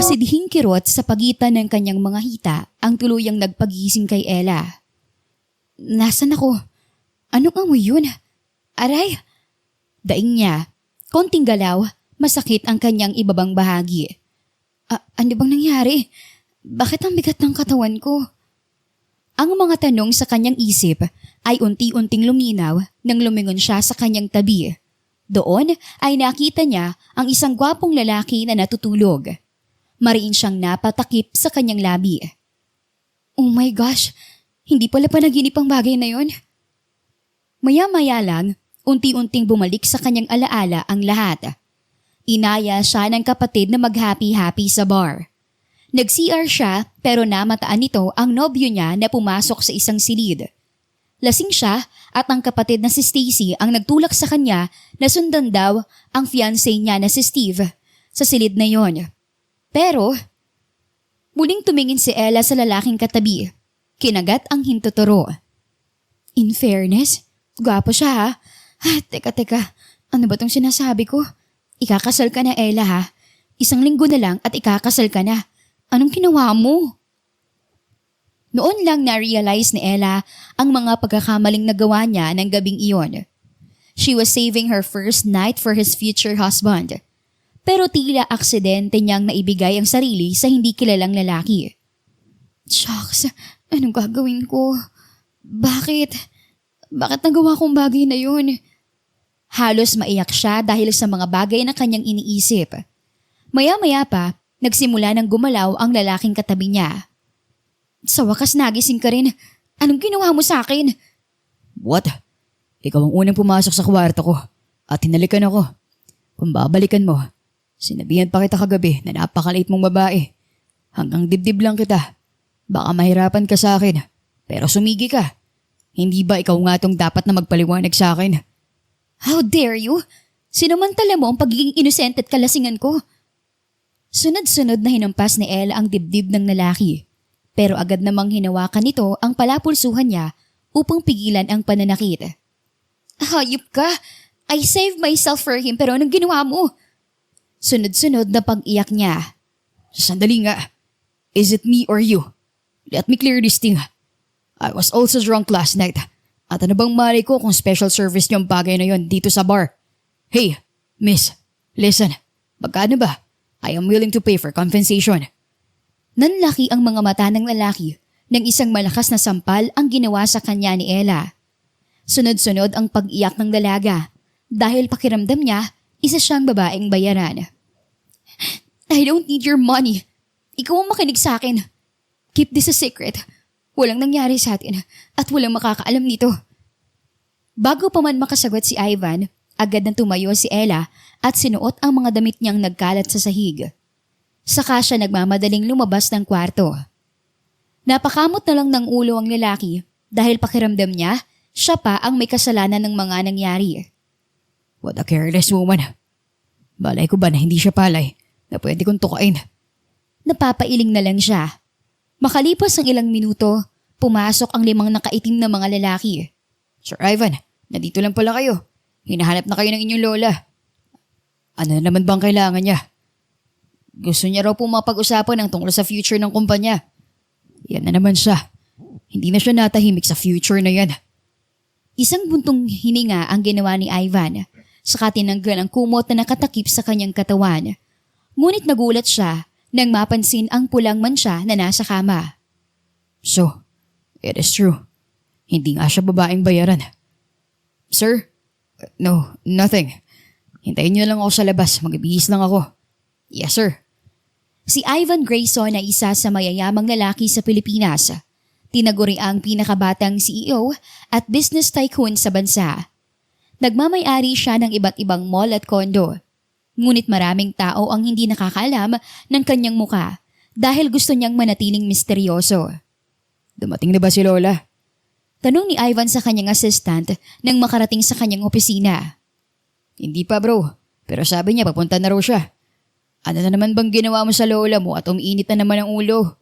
masidhing kirot sa pagitan ng kanyang mga hita ang tuluyang nagpagising kay Ella. Nasaan ako? Anong amoy yun? Aray! Daing niya, konting galaw, masakit ang kanyang ibabang bahagi. Ano bang nangyari? Bakit ang bigat ng katawan ko? Ang mga tanong sa kanyang isip ay unti-unting luminaw nang lumingon siya sa kanyang tabi. Doon ay nakita niya ang isang gwapong lalaki na natutulog. Mariin siyang napatakip sa kanyang labi. Oh my gosh, hindi pala panaginip ang bagay na yon. Maya-maya lang, unti-unting bumalik sa kanyang alaala ang lahat. Inaya siya ng kapatid na mag-happy-happy sa bar. Nag-CR siya pero namataan nito ang nobyo niya na pumasok sa isang silid. Lasing siya at ang kapatid na si Stacy ang nagtulak sa kanya na sundan daw ang fiancé niya na si Steve sa silid na yon. Pero, muling tumingin si Ella sa lalaking katabi. Kinagat ang hintuturo. In fairness, gwapo siya ha. Teka, ano ba tong sinasabi ko? Ikakasal ka na Ella ha. 1 linggo na lang at ikakasal ka na. Anong ginawa mo? Noon lang na-realize ni Ella ang mga pagkakamaling nagawa niya ng gabing iyon. She was saving her first night for his future husband. Pero tila aksidente niyang naibigay ang sarili sa hindi kilalang lalaki. Shucks, anong gagawin ko? Bakit nagawa kong bagay na yun? Halos maiyak siya dahil sa mga bagay na kanyang iniisip. Maya-maya pa, nagsimula ng gumalaw ang lalaking katabi niya. Sa wakas nagising ka rin. Anong ginawa mo sa akin? What? Ikaw ang unang pumasok sa kwarto ko at hinalikan ako. Kung babalikan mo, sinabihan pa kita kagabi na napakalait mong babae. Hanggang dibdib lang kita. Baka mahirapan ka sa akin, pero sumigi ka. Hindi ba ikaw nga tong dapat na magpaliwanag sa akin? How dare you? Sinamantala mo ang pagiging inosente at kalasingan ko. Sunod-sunod na hinampas ni Ella ang dibdib ng lalaki. Pero agad namang hinawakan nito ang palapulsuhan niya upang pigilan ang pananakit. Hayop ka! I saved myself for him pero anong ginawa mo? Sunod-sunod na pag-iyak niya. Sandali nga. Is it me or you? Let me clear this thing. I was also drunk last night. At ano bang malay ko kung special service niyo ang bagay na yon dito sa bar? Hey, miss, listen. Magkano ba? I am willing to pay for compensation. Nanlaki ang mga mata ng lalaki nang isang malakas na sampal ang ginawa sa kanya ni Ella. Sunod-sunod ang pag-iyak ng dalaga dahil pakiramdam niya isa siyang babaeng bayaran. I don't need your money. Ikaw ang makinig sa akin. Keep this a secret. Walang nangyari sa atin at walang makakaalam nito. Bago pa man makasagot si Ivan, agad nang tumayo si Ella at sinuot ang mga damit niyang nagkalat sa sahig. Saka siya nagmamadaling lumabas ng kwarto. Napakamot na lang ng ulo ang lalaki dahil pakiramdam niya, siya pa ang may kasalanan ng mga nangyari. What a careless woman. Balay ko ba na hindi siya palay na pwede kong tukain? Napapailing na lang siya. Makalipas ang ilang minuto, pumasok ang 5 nakaitim na mga lalaki. Sir Ivan, nandito lang pala kayo. Hinahanap na kayo ng inyong lola. Ano na naman bang kailangan niya? Gusto niya raw po mapag-usapan ng tungkol sa future ng kumpanya. Yan na naman siya. Hindi na siya natahimik sa future na yan. Isang buntong hininga ang ginawa ni Ivan, saka tinanggal ang kumot na nakatakip sa kanyang katawan. Ngunit nagulat siya nang mapansin ang pulang mansya na nasa kama. So, it is true. Hindi nga siya babaeng bayaran. Sir? No, nothing. Hintayin niyo lang ako sa labas. Magbihis lang ako. Yes, sir. Si Ivan Grayson ay isa sa mayayamang lalaki sa Pilipinas. Tinaguri ang pinakabatang CEO at business tycoon sa bansa. Nagmamay-ari siya ng iba't ibang mall at kondo. Ngunit maraming tao ang hindi nakakaalam ng kanyang muka dahil gusto niyang manatiling misteryoso. Dumating na ba si Lola? Tanong ni Ivan sa kanyang assistant nang makarating sa kanyang opisina. Hindi pa bro, pero sabi niya papunta na raw siya. Ano na naman bang ginawa mo sa lola mo at umiinit na naman ang ulo?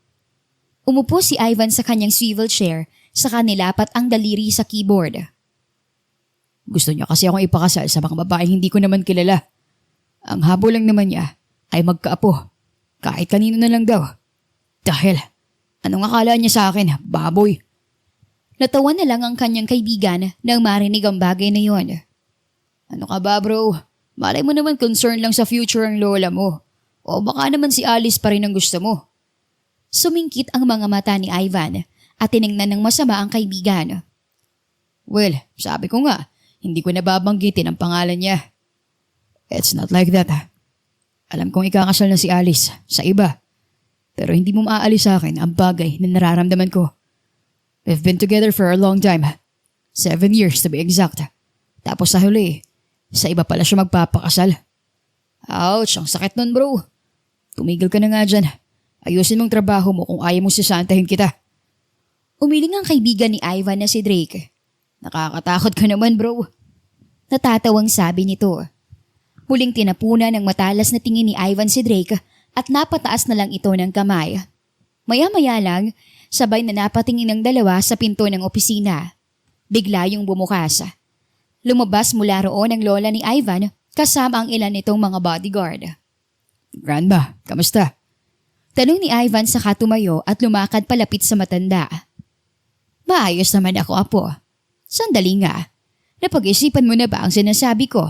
Umupo si Ivan sa kanyang swivel chair saka nilapat ang daliri sa keyboard. Gusto niya kasi akong ipakasal sa mga babaeng hindi ko naman kilala. Ang habol lang naman niya ay magkaapo. Kahit kanino na lang daw. Dahil, anong akala niya sa akin, baboy? Natawa na lang ang kanyang kaibigan nang marinig ang bagay na yon. Ano ka ba bro? Malay mo naman concern lang sa future ang lola mo. O baka naman si Alice pa rin ang gusto mo. Sumingkit ang mga mata ni Ivan at tiningnan ng masama ang kaibigan. Well, sabi ko nga, hindi ko nababanggitin ang pangalan niya. It's not like that. Alam kong ikakasal na si Alice sa iba. Pero hindi mo maaalis sa akin ang bagay na nararamdaman ko. We've been together for a long time. 7 years to be exact. Tapos sa huli, sa iba pala siya magpapakasal. Ouch, ang sakit nun bro. Tumigil ka na nga dyan. Ayusin mong trabaho mo kung ayaw mo sisantahin kita. Umiling ang kaibigan ni Ivan na si Drake. Nakakatakot ka naman bro. Natatawang sabi nito. Muling tinapunan ng matalas na tingin ni Ivan si Drake at napataas na lang ito ng kamay. Maya-maya lang, sabay na napatingin ng dalawa sa pinto ng opisina. Bigla yung bumukas. Lumabas mula roon ang lola ni Ivan kasama ang ilan nitong mga bodyguard. Grandma, kamusta? Tanong ni Ivan saka tumayo at lumakad palapit sa matanda. Maayos naman ako, apo. Sandali nga. Napag-isipan mo na ba ang sinasabi ko?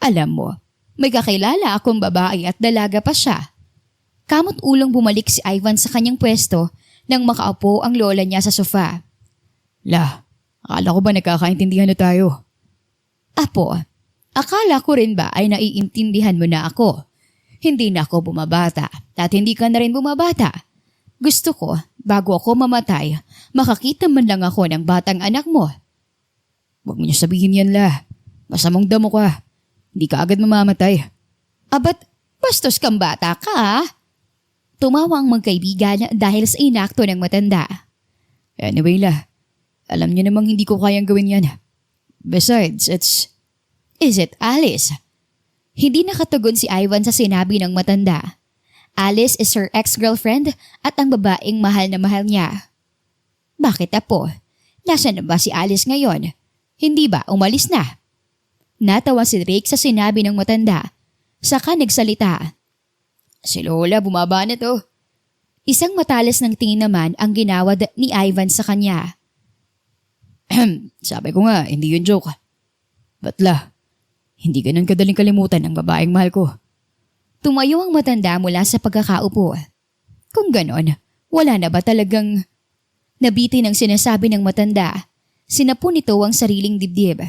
Alam mo, may kakilala akong babae at dalaga pa siya. Kamot ulong bumalik si Ivan sa kanyang pwesto nang makaupo ang lola niya sa sofa. La, akala ko ba nagkakaintindihan na tayo? Apo, akala ko rin ba ay naiintindihan mo na ako? Hindi na ako bumabata at hindi ka na rin bumabata. Gusto ko, bago ako mamatay, makakita man lang ako ng batang anak mo. Huwag mo niya sabihin yan la. Masamang damo ka. Hindi ka agad mamamatay. Abat, bastos kang bata ka ha? Tumawa ang magkaibigan dahil sa inakto ng matanda. Anyway la, alam niyo namang hindi ko kayang gawin yan. Besides, Is it Alice? Hindi nakatugon si Ivan sa sinabi ng matanda. Alice is her ex-girlfriend at ang babaeng mahal na mahal niya. Bakit apo? Nasaan na ba si Alice ngayon? Hindi ba umalis na? Natawa si Drake sa sinabi ng matanda. Saka nagsalita. Si Lola bumaba na to. Isang matalas ng tingin naman ang ginawa ni Ivan sa kanya. Sabi ko nga, hindi yun joke. Batla, hindi ganun kadaling kalimutan ang babaeng mahal ko. Tumayo ang matanda mula sa pagkakaupo. Kung ganon, wala na ba talagang... Nabitin ang sinasabi ng matanda. Sinapo nito ang sariling dibdib.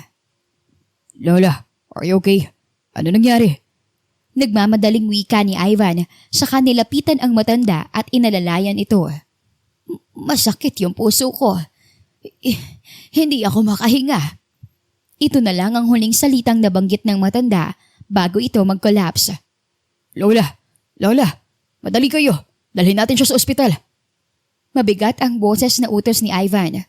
Lola, are you okay? Ano nangyari? Nagmamadaling wika ni Ivan, saka nilapitan ang matanda at inalalayan ito. Masakit yung puso ko. Hindi ako makahinga. Ito na lang ang huling salitang nabanggit ng matanda bago ito mag-collapse. Lola, madali kayo. Dalhin natin siya sa ospital. Mabigat ang boses na utos ni Ivan.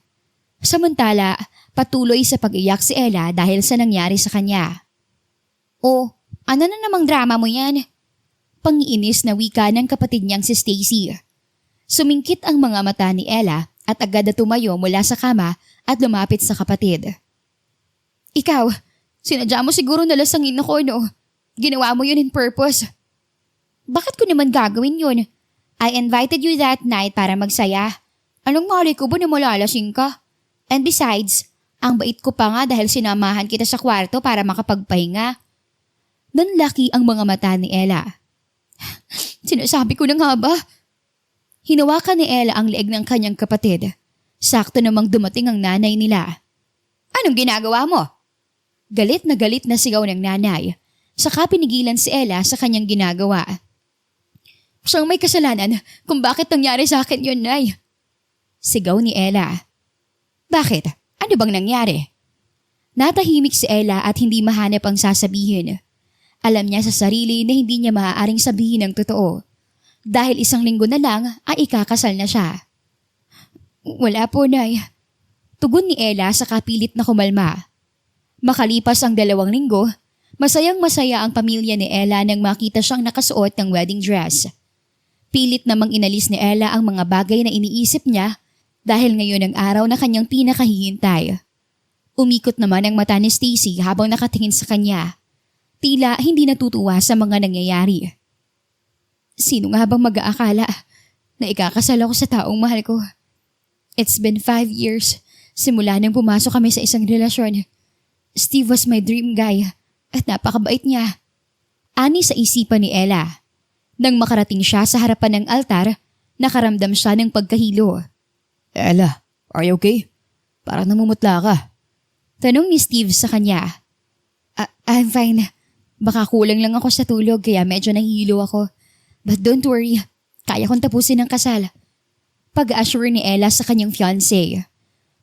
Samantala, patuloy sa pag-iyak si Ella dahil sa nangyari sa kanya. Oh, ano na namang drama mo yan? Pangiinis na wika ng kapatid niyang si Stacy. Sumingkit ang mga mata ni Ella at agad na tumayo mula sa kama at lumapit sa kapatid. Ikaw, sinadya mo siguro nalasangin ako, no? Ginawa mo yun in purpose. Bakit ko naman gagawin yun? I invited you that night para magsaya. Anong mali ko ba na malalasing ka? And besides, ang bait ko pa nga dahil sinamahan kita sa kwarto para makapagpahinga. Nanlaki ang mga mata ni Ella. Sinasabi ko na nga ba? Hinawakan ni Ella ang leeg ng kanyang kapatid. Sakto namang dumating ang nanay nila. Anong ginagawa mo? Galit na sigaw ng nanay. Saka pinigilan si Ella sa kanyang ginagawa. Siyang may kasalanan kung bakit nangyari sa akin yun, Nay. Sigaw ni Ella. Bakit? Ano bang nangyari? Natahimik si Ella at hindi mahanap ang sasabihin. Alam niya sa sarili na hindi niya maaaring sabihin ang totoo. Dahil 1 linggo na lang ay ikakasal na siya. Wala po, Nay. Tugon ni Ella sa kapilit na kumalma. Makalipas ang 2 linggo, masayang-masaya ang pamilya ni Ella nang makita siyang nakasuot ng wedding dress. Pilit namang inalis ni Ella ang mga bagay na iniisip niya dahil ngayon ang araw na kanyang pinakahihintay. Umikot naman ang mata ni Stacy habang nakatingin sa kanya. Tila hindi natutuwa sa mga nangyayari. Sino nga bang mag-aakala na ikakasal ako sa taong mahal ko? It's been 5 years simula nang pumasok kami sa isang relasyon. Steve was my dream guy at napakabait niya. Ani sa isipan ni Ella. Nang makarating siya sa harapan ng altar, nakaramdam siya ng pagkahilo. Ella, are you okay? Parang namumutla ka. Tanong ni Steve sa kanya. I'm fine. Baka kulang lang ako sa tulog kaya medyo nahihilo ako. But don't worry, kaya kong tapusin ang kasal. Pag-assure ni Ella sa kanyang fiancé.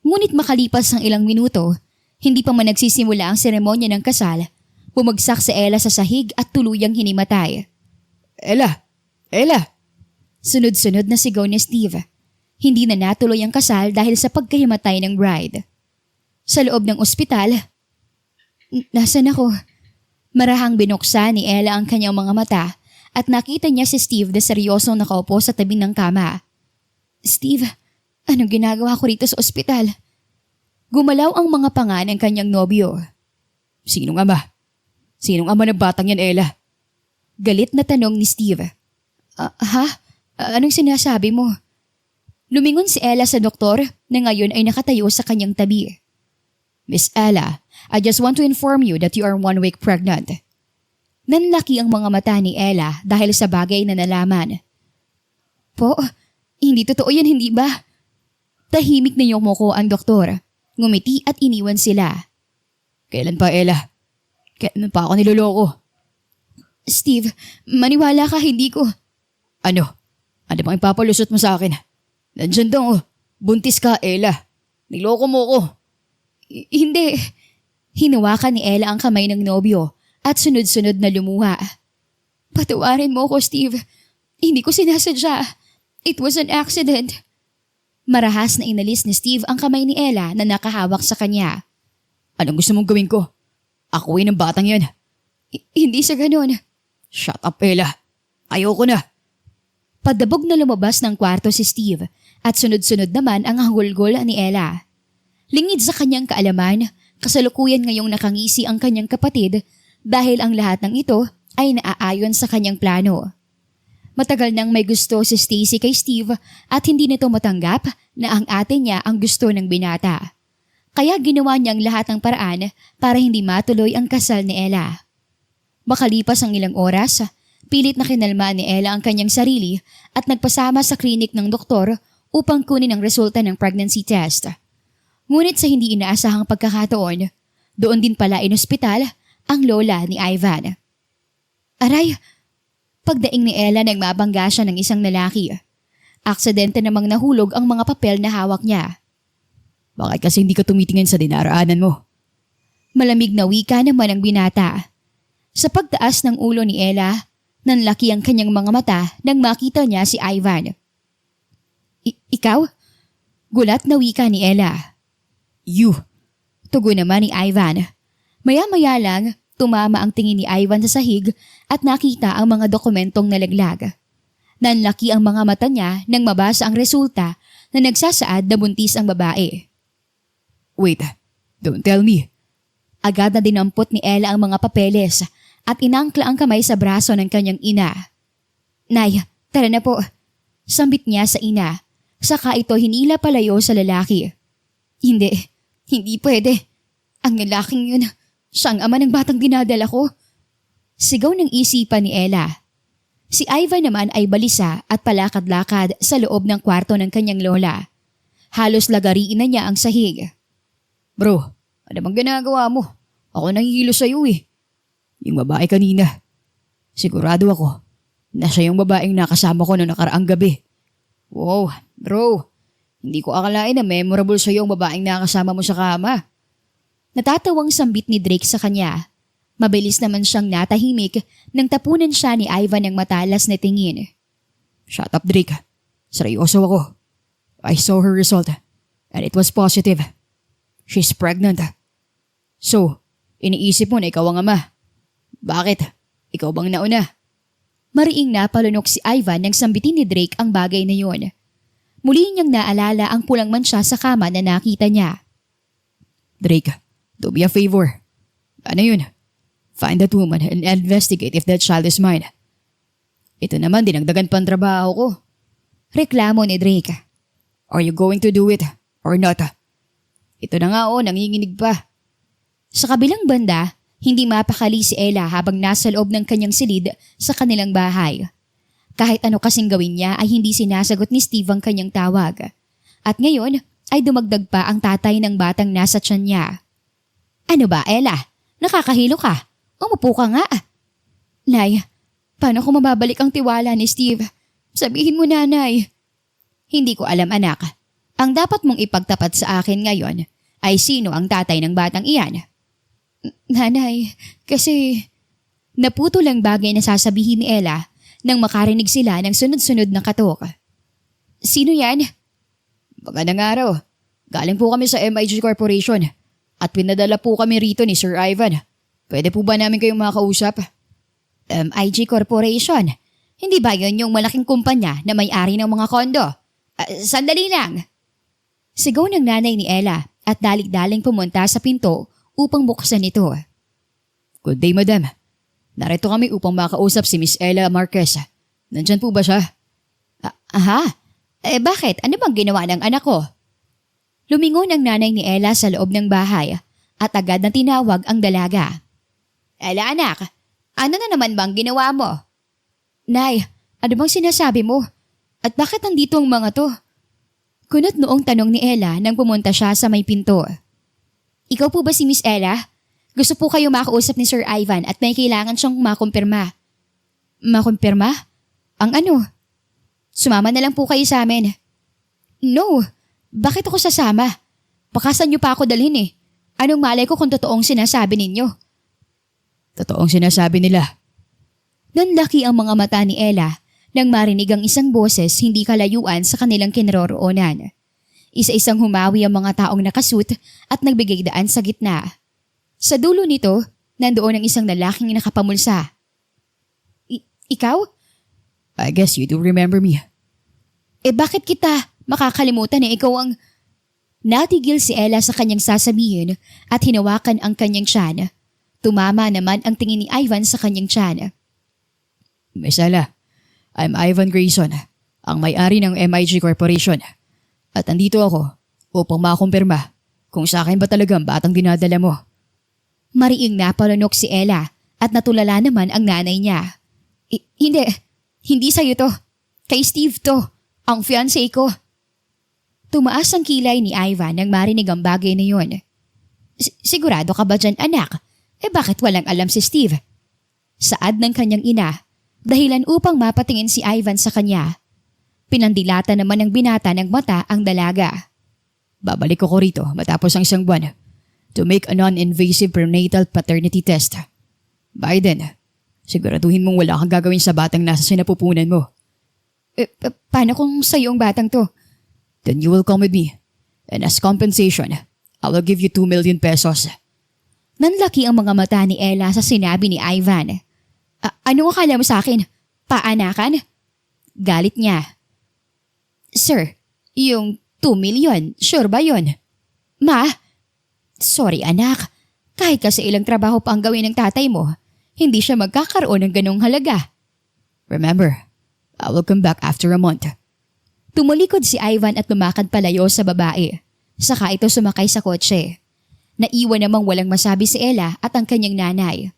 Ngunit makalipas ang ilang minuto, hindi pa man nagsisimula ang seremonya ng kasal, bumagsak si Ella sa sahig at tuluyang hinimatay. Ella! Ella! Sunod-sunod na sigaw ni Steve. Hindi na natuloy ang kasal dahil sa pagkahimatay ng bride. Sa loob ng ospital, nasaan ako? Marahang binuksan ni Ella ang kanyang mga mata at nakita niya si Steve na seryosong nakaupo sa tabi ng kama. Steve, anong ginagawa ko rito sa ospital? Gumalaw ang mga panga ng kanyang nobyo. Sinong ama? Sinong ama ng batang yan, Ella? Galit na tanong ni Steve. Anong sinasabi mo? Lumingon si Ella sa doktor na ngayon ay nakatayo sa kanyang tabi. Miss Ella, I just want to inform you that you are 1 week pregnant. Nanlaki ang mga mata ni Ella dahil sa bagay na nalaman. Po, hindi totoo yan, hindi ba? Tahimik na yumuko ang doktor. Ngumiti at iniwan sila. Kailan pa, Ella? Kailan pa ako niloloko? Steve, maniwala ka, hindi ko. Ano? Ano bang ipapalusot mo sa akin? Nandiyan daw, buntis ka, Ella. Niloko mo ko. Hindi. Hinawakan ni Ella ang kamay ng nobyo at sunod-sunod na lumuha. Patawarin mo ko, Steve. Hindi ko sinasadya. It was an accident. Marahas na inalis ni Steve ang kamay ni Ella na nakahawak sa kanya. Anong gusto mong gawin ko? Akuin ang batang yan. Hindi sa ganun. Shut up, Ella. Ayoko na. Padabog na lumabas ng kwarto si Steve at sunod-sunod naman ang hagulgol ni Ella. Lingid sa kanyang kaalaman, kasalukuyan ngayong nakangisi ang kanyang kapatid dahil ang lahat ng ito ay naaayon sa kanyang plano. Matagal nang may gusto si Stacy kay Steve at hindi nito matanggap na ang ate niya ang gusto ng binata. Kaya ginawa niyang lahat ng paraan para hindi matuloy ang kasal ni Ella. Makalipas ang ilang oras, pilit na kinalma ni Ella ang kanyang sarili at nagpasama sa klinik ng doktor upang kunin ang resulta ng pregnancy test. Ngunit sa hindi inaasahang pagkakataon, doon din pala inospital ang lola ni Ivan. Aray! Pagdaing ni Ella nang mabangga siya ng isang lalaki. Aksidente namang nahulog ang mga papel na hawak niya. Bakit kasi hindi ka tumitingin sa dinaraanan mo? Malamig na wika naman ang binata. Sa pagtaas ng ulo ni Ella, nanlaki ang kanyang mga mata nang makita niya si Ivan. Ikaw? Gulat na wika ni Ella. You! Tugon naman ni Ivan. Maya-maya lang, tumama ang tingin ni Ivan sa sahig at nakita ang mga dokumentong nalaglag. Nanlaki ang mga mata niya nang mabasa ang resulta na nagsasaad na buntis ang babae. Wait, don't tell me. Agad na dinampot ni Ella ang mga papeles at inangkla ang kamay sa braso ng kanyang ina. Nay, tara na po. Sambit niya sa ina. Saka ito hinila palayo sa lalaki. Hindi pwede. Ang lalaking yun, siya ang ama ng batang dinadala ko. Sigaw ng isipan ni Ella. Si Ivan naman ay balisa at palakad-lakad sa loob ng kwarto ng kanyang lola. Halos lagariin na niya ang sahig. Bro, ano bang ginagawa mo? Ako nahihilo sa'yo eh. Yung babae kanina. Sigurado ako na siya yung babaeng nakasama ko noong nakaraang gabi. Wow, bro. Hindi ko akalain na memorable sa'yo yung babaeng nakasama mo sa kama. Natatawang sambit ni Drake sa kanya. Mabilis naman siyang natahimik nang tapunan siya ni Ivan ng matalas na tingin. Shut up, Drake. Seryoso ako. I saw her result and it was positive. She's pregnant. So, iniisip mo na ikaw ang ama. Bakit? Ikaw bang nauna? Mariing napalunok si Ivan nang sambitin ni Drake ang bagay na yun. Muli niyang naalala ang pulang mansya sa kama na nakita niya. Drake, do me a favor. Ano yun? Find that woman and investigate if that child is mine. Ito naman, dinagdagan pa ang trabaho ko. Reklamo ni Drake. Are you going to do it or not? Ito na nga nanginginig pa. Sa kabilang banda, hindi mapakali si Ella habang nasa loob ng kanyang silid sa kanilang bahay. Kahit ano kasing gawin niya ay hindi sinasagot ni Steve ang kanyang tawag. At ngayon ay dumagdag pa ang tatay ng batang nasa tiyan niya. Ano ba, Ella? Nakakahilo ka. Umupo ka nga. Nay, paano ko mababalik ang tiwala ni Steve? Sabihin mo, nanay. Hindi ko alam, anak. Ang dapat mong ipagtapat sa akin ngayon ay sino ang tatay ng batang iyan. Nanay, kasi naputo lang bagay na sasabihin ni Ella nang makarinig sila ng sunod-sunod na katok. Sino yan? Magandang araw. Galing po kami sa MIG Corporation at pinadala po kami rito ni Sir Ivan. Pwede po ba namin kayong makausap? MIG Corporation? Hindi ba yun yung malaking kumpanya na may-ari ng mga kondo? Sandali lang. Sigaw ng nanay ni Ella at dalig-daling pumunta sa pinto upang buksan ito. Good day, madam. Narito kami upang makausap si Miss Ella Marquez. Nandyan po ba siya? Aha? Bakit? Ano bang ginawa ng anak ko? Lumingon ang nanay ni Ella sa loob ng bahay at agad na tinawag ang dalaga. Ella, anak, ano na naman bang ginawa mo? Nay, ano bang sinasabi mo? At bakit nandito ang mga to? Kunot noong tanong ni Ella nang pumunta siya sa may pinto. Ikaw po ba si Miss Ella? Gusto po kayo makausap ni Sir Ivan at may kailangan siyang makumpirma. Makumpirma? Ang ano? Sumama na lang po kayo sa amin. No, bakit ako sasama? Baka saan niyo pa ako dalhin eh. Anong malay ko kung totoong sinasabi ninyo? Totoong sinasabi nila. Nanlaki ang mga mata ni Ella nang marinig ang isang boses hindi kalayuan sa kanilang kinaroroonan. Isa-isang humawi ang mga taong nakasuit at nagbigay daan sa gitna. Sa dulo nito, nandoon ang isang lalaking nakapamulsa. Ikaw? I guess you do remember me. Bakit kita makakalimutan ikaw ang... Natigil si Ella sa kanyang sasabihin at hinawakan ang kanyang tiyan. Tumama naman ang tingin ni Ivan sa kanyang tiyan. Miss Ella, I'm Ivan Grayson, ang may-ari ng MIG Corporation. At andito ako upang makumpirma kung sa akin ba talaga ang batang dinadala mo. Mariing napalunok si Ella at natulala naman ang nanay niya. Hindi sa'yo to. Kay Steve to, ang fiancé ko. Tumaas ang kilay ni Ivan nang marinig ang bagay na yun. Sigurado ka ba dyan, anak? Bakit walang alam si Steve? Saad ng kanyang ina, dahilan upang mapatingin si Ivan sa kanya. Pinandilata naman ng binata ng mata ang dalaga. Babalik ko rito matapos ang isang buwan to make a non-invasive prenatal paternity test. By then, siguraduhin mong wala kang gagawin sa batang nasa sinapupunan mo. Paano kung sa'yo ang batang to? Then you will come with me. And as compensation, I will give you 2 million pesos. Nanlaki ang mga mata ni Ella sa sinabi ni Ivan. Anong akala mo sa akin? Paanakan? Galit niya. Sir, yung 2 million, sure ba yun? Ma? Sorry anak, kahit kasi ilang trabaho pa ang gawin ng tatay mo, hindi siya magkakaroon ng ganong halaga. Remember, I will come back after a month. Tumulikod si Ivan at lumakad palayo sa babae. Saka ito sumakay sa kotse. Naiwan namang walang masabi si Ella at ang kanyang nanay.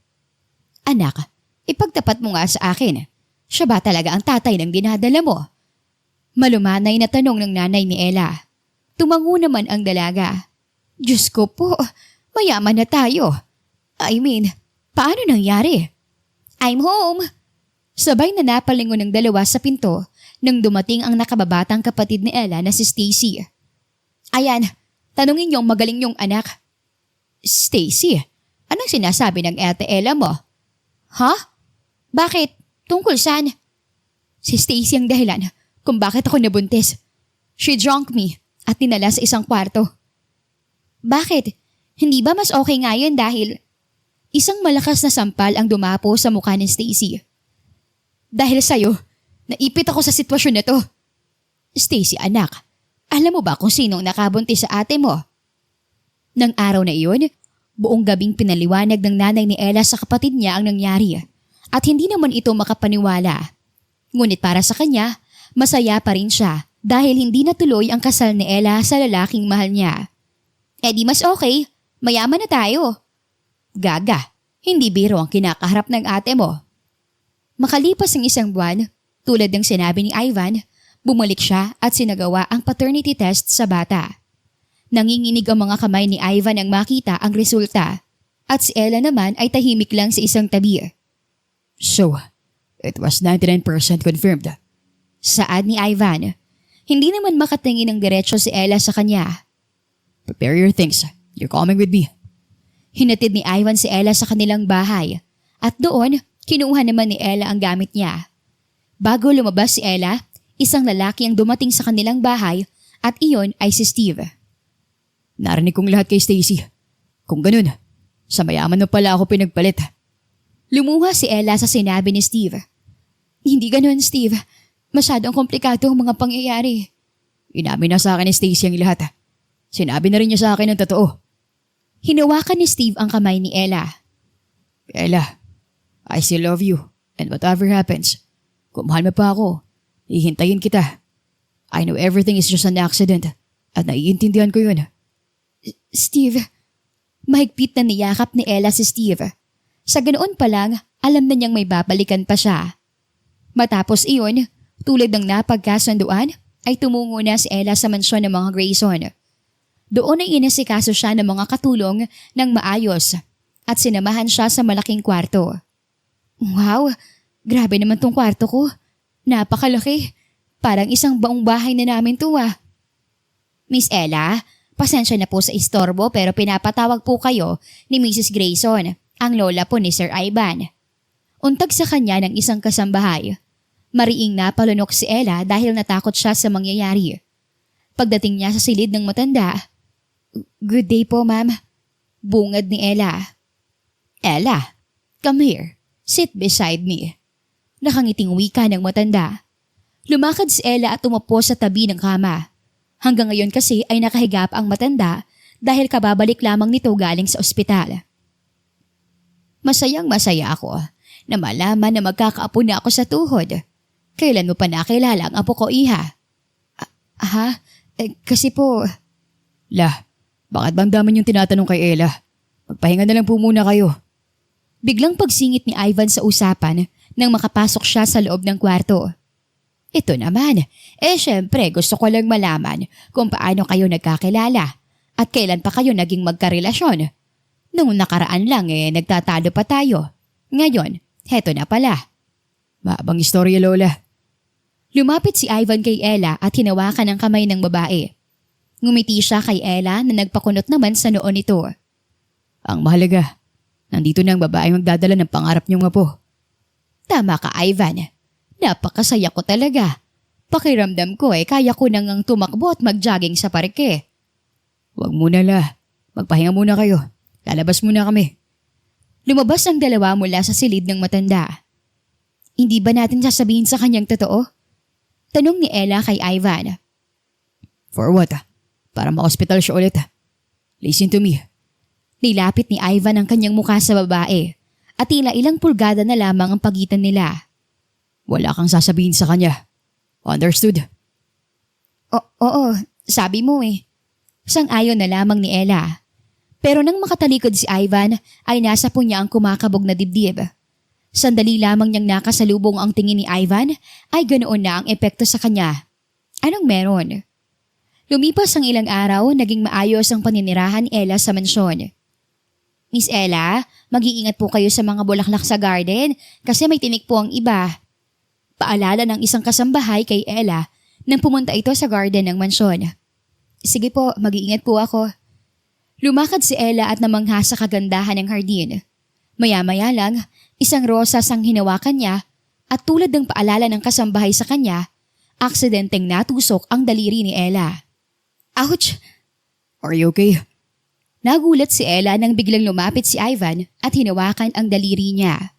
Anak, ipagtapat mo nga sa akin. Siya ba talaga ang tatay ng dinadala mo? Malumanay na tanong ng nanay ni Ella. Tumango naman ang dalaga. Diyos ko po, mayaman na tayo. I mean, paano nangyari? I'm home. Sabay na napalingon ng dalawa sa pinto nang dumating ang nakababatang kapatid ni Ella na si Stacy. Ayan, tanungin yung magaling yung anak. Stacy, anong sinasabi ng ate Ella mo? Ha? Bakit? Tungkol saan? Si Stacy ang dahilan kung bakit ako nabuntis. She drunk me at dinala sa isang kwarto. Bakit? Hindi ba mas okay nga yun dahil isang malakas na sampal ang dumapo sa mukha ni Stacy. Dahil sa'yo, naipit ako sa sitwasyon na to. Stacy anak, alam mo ba kung sinong nakabuntis sa ate mo? Nang araw na iyon, buong gabing pinaliwanag ng nanay ni Ella sa kapatid niya ang nangyari at hindi naman ito makapaniwala. Ngunit para sa kanya, masaya pa rin siya dahil hindi natuloy ang kasal ni Ella sa lalaking mahal niya. Eh di mas okay, mayaman na tayo. Gaga, hindi biro ang kinakaharap ng ate mo. Makalipas ang 1 buwan, tulad ng sinabi ni Ivan, bumalik siya at sinagawa ang paternity test sa bata. Nanginginig ang mga kamay ni Ivan nang makita ang resulta at si Ella naman ay tahimik lang sa isang tabi. So, it was 99% confirmed. Saad ni Ivan. Hindi naman makatingin ng diretsyo si Ella sa kanya. Prepare your things. You're coming with me. Hinatid ni Ivan si Ella sa kanilang bahay at doon kinuha naman ni Ella ang gamit niya. Bago lumabas si Ella, isang lalaki ang dumating sa kanilang bahay at iyon ay si Steve. Narinig kong lahat kay Stacy. Kung ganun, sa mayaman na pala ako pinagpalit. Lumuha si Ella sa sinabi ni Steve. Hindi ganun, Steve. Masyadong komplikado ang mga pangyayari. Inamin na sa akin ni Stacy ang lahat. Sinabi na rin niya sa akin ang totoo. Hinawakan ni Steve ang kamay ni Ella. Ella, I still love you. And whatever happens, kung mahal mo pa ako, hihintayin kita. I know everything is just an accident at naiintindihan ko yun. Steve, mahigpit na niyakap ni Ella si Steve. Sa ganoon pa lang, alam na niyang may babalikan pa siya. Matapos iyon, tulad ng napagkasunduan, ay tumungo na si Ella sa mansyon ng mga Grayson. Doon ay inasikaso siya ng mga katulong ng maayos at sinamahan siya sa malaking kwarto. Wow, grabe naman tong kwarto ko. Napakalaki. Parang isang baong bahay na namin to ah. Miss Ella, pasensya na po sa istorbo pero pinapatawag po kayo ni Mrs. Grayson, ang lola po ni Sir Ivan. Untag sa kanya ng isang kasambahay. Mariing napalunok si Ella dahil natakot siya sa mangyayari. Pagdating niya sa silid ng matanda, "Good day po, ma'am." Bungad ni Ella. "Ella, come here. Sit beside me." Nakangiting wika ng matanda. Lumakad si Ella at umapo sa tabi ng kama. Hanggang ngayon kasi ay nakahiga pa ang matanda dahil kababalik lamang nito galing sa ospital. "Masayang masaya ako na malaman na magkakaapo na ako sa tuhod. Kailan mo pa nakilala ang apo ko, iha?" Kasi po..." Lah, bakit bang dami yung tinatanong kay Ella? Magpahinga na lang po muna kayo. Biglang pagsingit ni Ivan sa usapan nang makapasok siya sa loob ng kwarto. "Ito naman, syempre gusto ko lang malaman kung paano kayo nagkakilala at kailan pa kayo naging magkarelasyon. Nung nakaraan lang nagtatalo pa tayo. Ngayon, heto na pala." Maabang istorya, Lola. Lumapit si Ivan kay Ella at hinawakan ang kamay ng babae. Ngumiti siya kay Ella na nagpakunot naman sa noo nito. Ang mahalaga, nandito na ang babaeng magdadala ng pangarap niyong apo. "Tama ka, Ivan. Napakasaya ko talaga. Pakiramdam ko kaya ko nang tumakbo at mag-jogging sa parke." Huwag muna, La. Magpahinga muna kayo. Lalabas muna kami. Lumabas ang dalawa mula sa silid ng matanda. "Hindi ba natin sasabihin sa kanyang totoo?" Tanong ni Ella kay Ivan. For what? Para ma-hospital siya ulit. Listen to me. Nilapit ni Ivan ang kanyang mukha sa babae at tila ilang pulgada na lamang ang pagitan nila. Wala kang sasabihin sa kanya. Understood? Oo, sabi mo Sang-ayon na lamang ni Ella. Pero nang makatalikod si Ivan ay nasa po niya ang kumakabog na dibdib. Sandali lamang niyang nakasalubong ang tingin ni Ivan ay ganoon na ang epekto sa kanya. Anong meron? Lumipas ang ilang araw, naging maayos ang paninirahan ni Ella sa mansyon. "Miss Ella, mag-iingat po kayo sa mga bulaklak sa garden kasi may tinik po ang iba." Paalala ng isang kasambahay kay Ella nang pumunta ito sa garden ng mansyon. "Sige po, mag-iingat po ako." Lumakad si Ella at namangha sa kagandahan ng hardin. Maya-maya lang, isang rosas ang hinawakan niya at tulad ng paalala ng kasambahay sa kanya, aksidenteng natusok ang daliri ni Ella. Ouch! Are you okay? Nagulat si Ella nang biglang lumapit si Ivan at hinawakan ang daliri niya.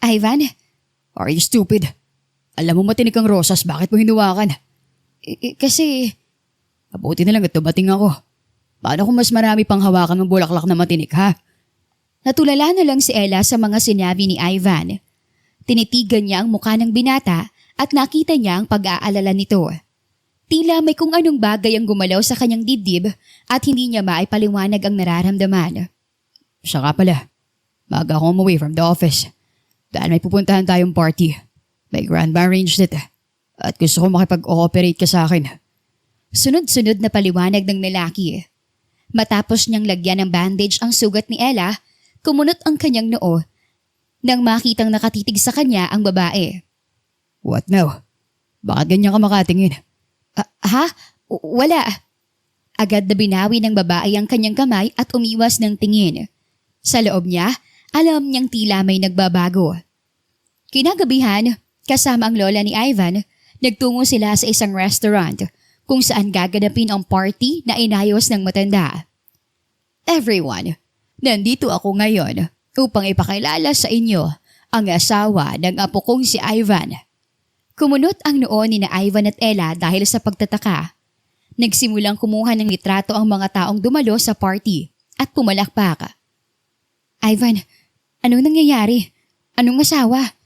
Ivan? Are you stupid? Alam mo matinik ang rosas, bakit mo hinawakan? Kasi... Mabuti na lang at dumating ako. Paano kung mas marami pang hawakan ng bulaklak na matinik, ha? Natulala na lang si Ella sa mga sinabi ni Ivan. Tinitigan niya ang mukha ng binata at nakita niya ang pag-aalala nito. Tila may kung anong bagay ang gumalaw sa kanyang dibdib at hindi niya maipaliwanag ang nararamdaman. Siya nga pala, maaga akong umuwi from the office. Dahil may pupuntahan tayong party. May grandma arranged it. At gusto ko makipag-ooperate ka sa akin. Sunod-sunod na paliwanag ng lalaki. Matapos niyang lagyan ng bandage ang sugat ni Ella, kumunot ang kanyang noo nang makitang nakatitig sa kanya ang babae. What now? Bakit ganyan ka makatingin? Ha? Wala. Agad na binawi ng babae ang kanyang kamay at umiwas ng tingin. Sa loob niya, alam niyang tila may nagbabago. Kinagabihan, kasama ang lola ni Ivan, nagtungo sila sa isang restaurant kung saan gaganapin ang party na inayos ng matanda. Everyone, nandito ako ngayon upang ipakilala sa inyo ang asawa ng apo kong si Ivan. Kumunot ang noo ni na Ivan at Ella dahil sa pagtataka. Nagsimulang kumuha ng litrato ang mga taong dumalo sa party at pumalakpak. Ivan, anong nangyayari? Anong asawa?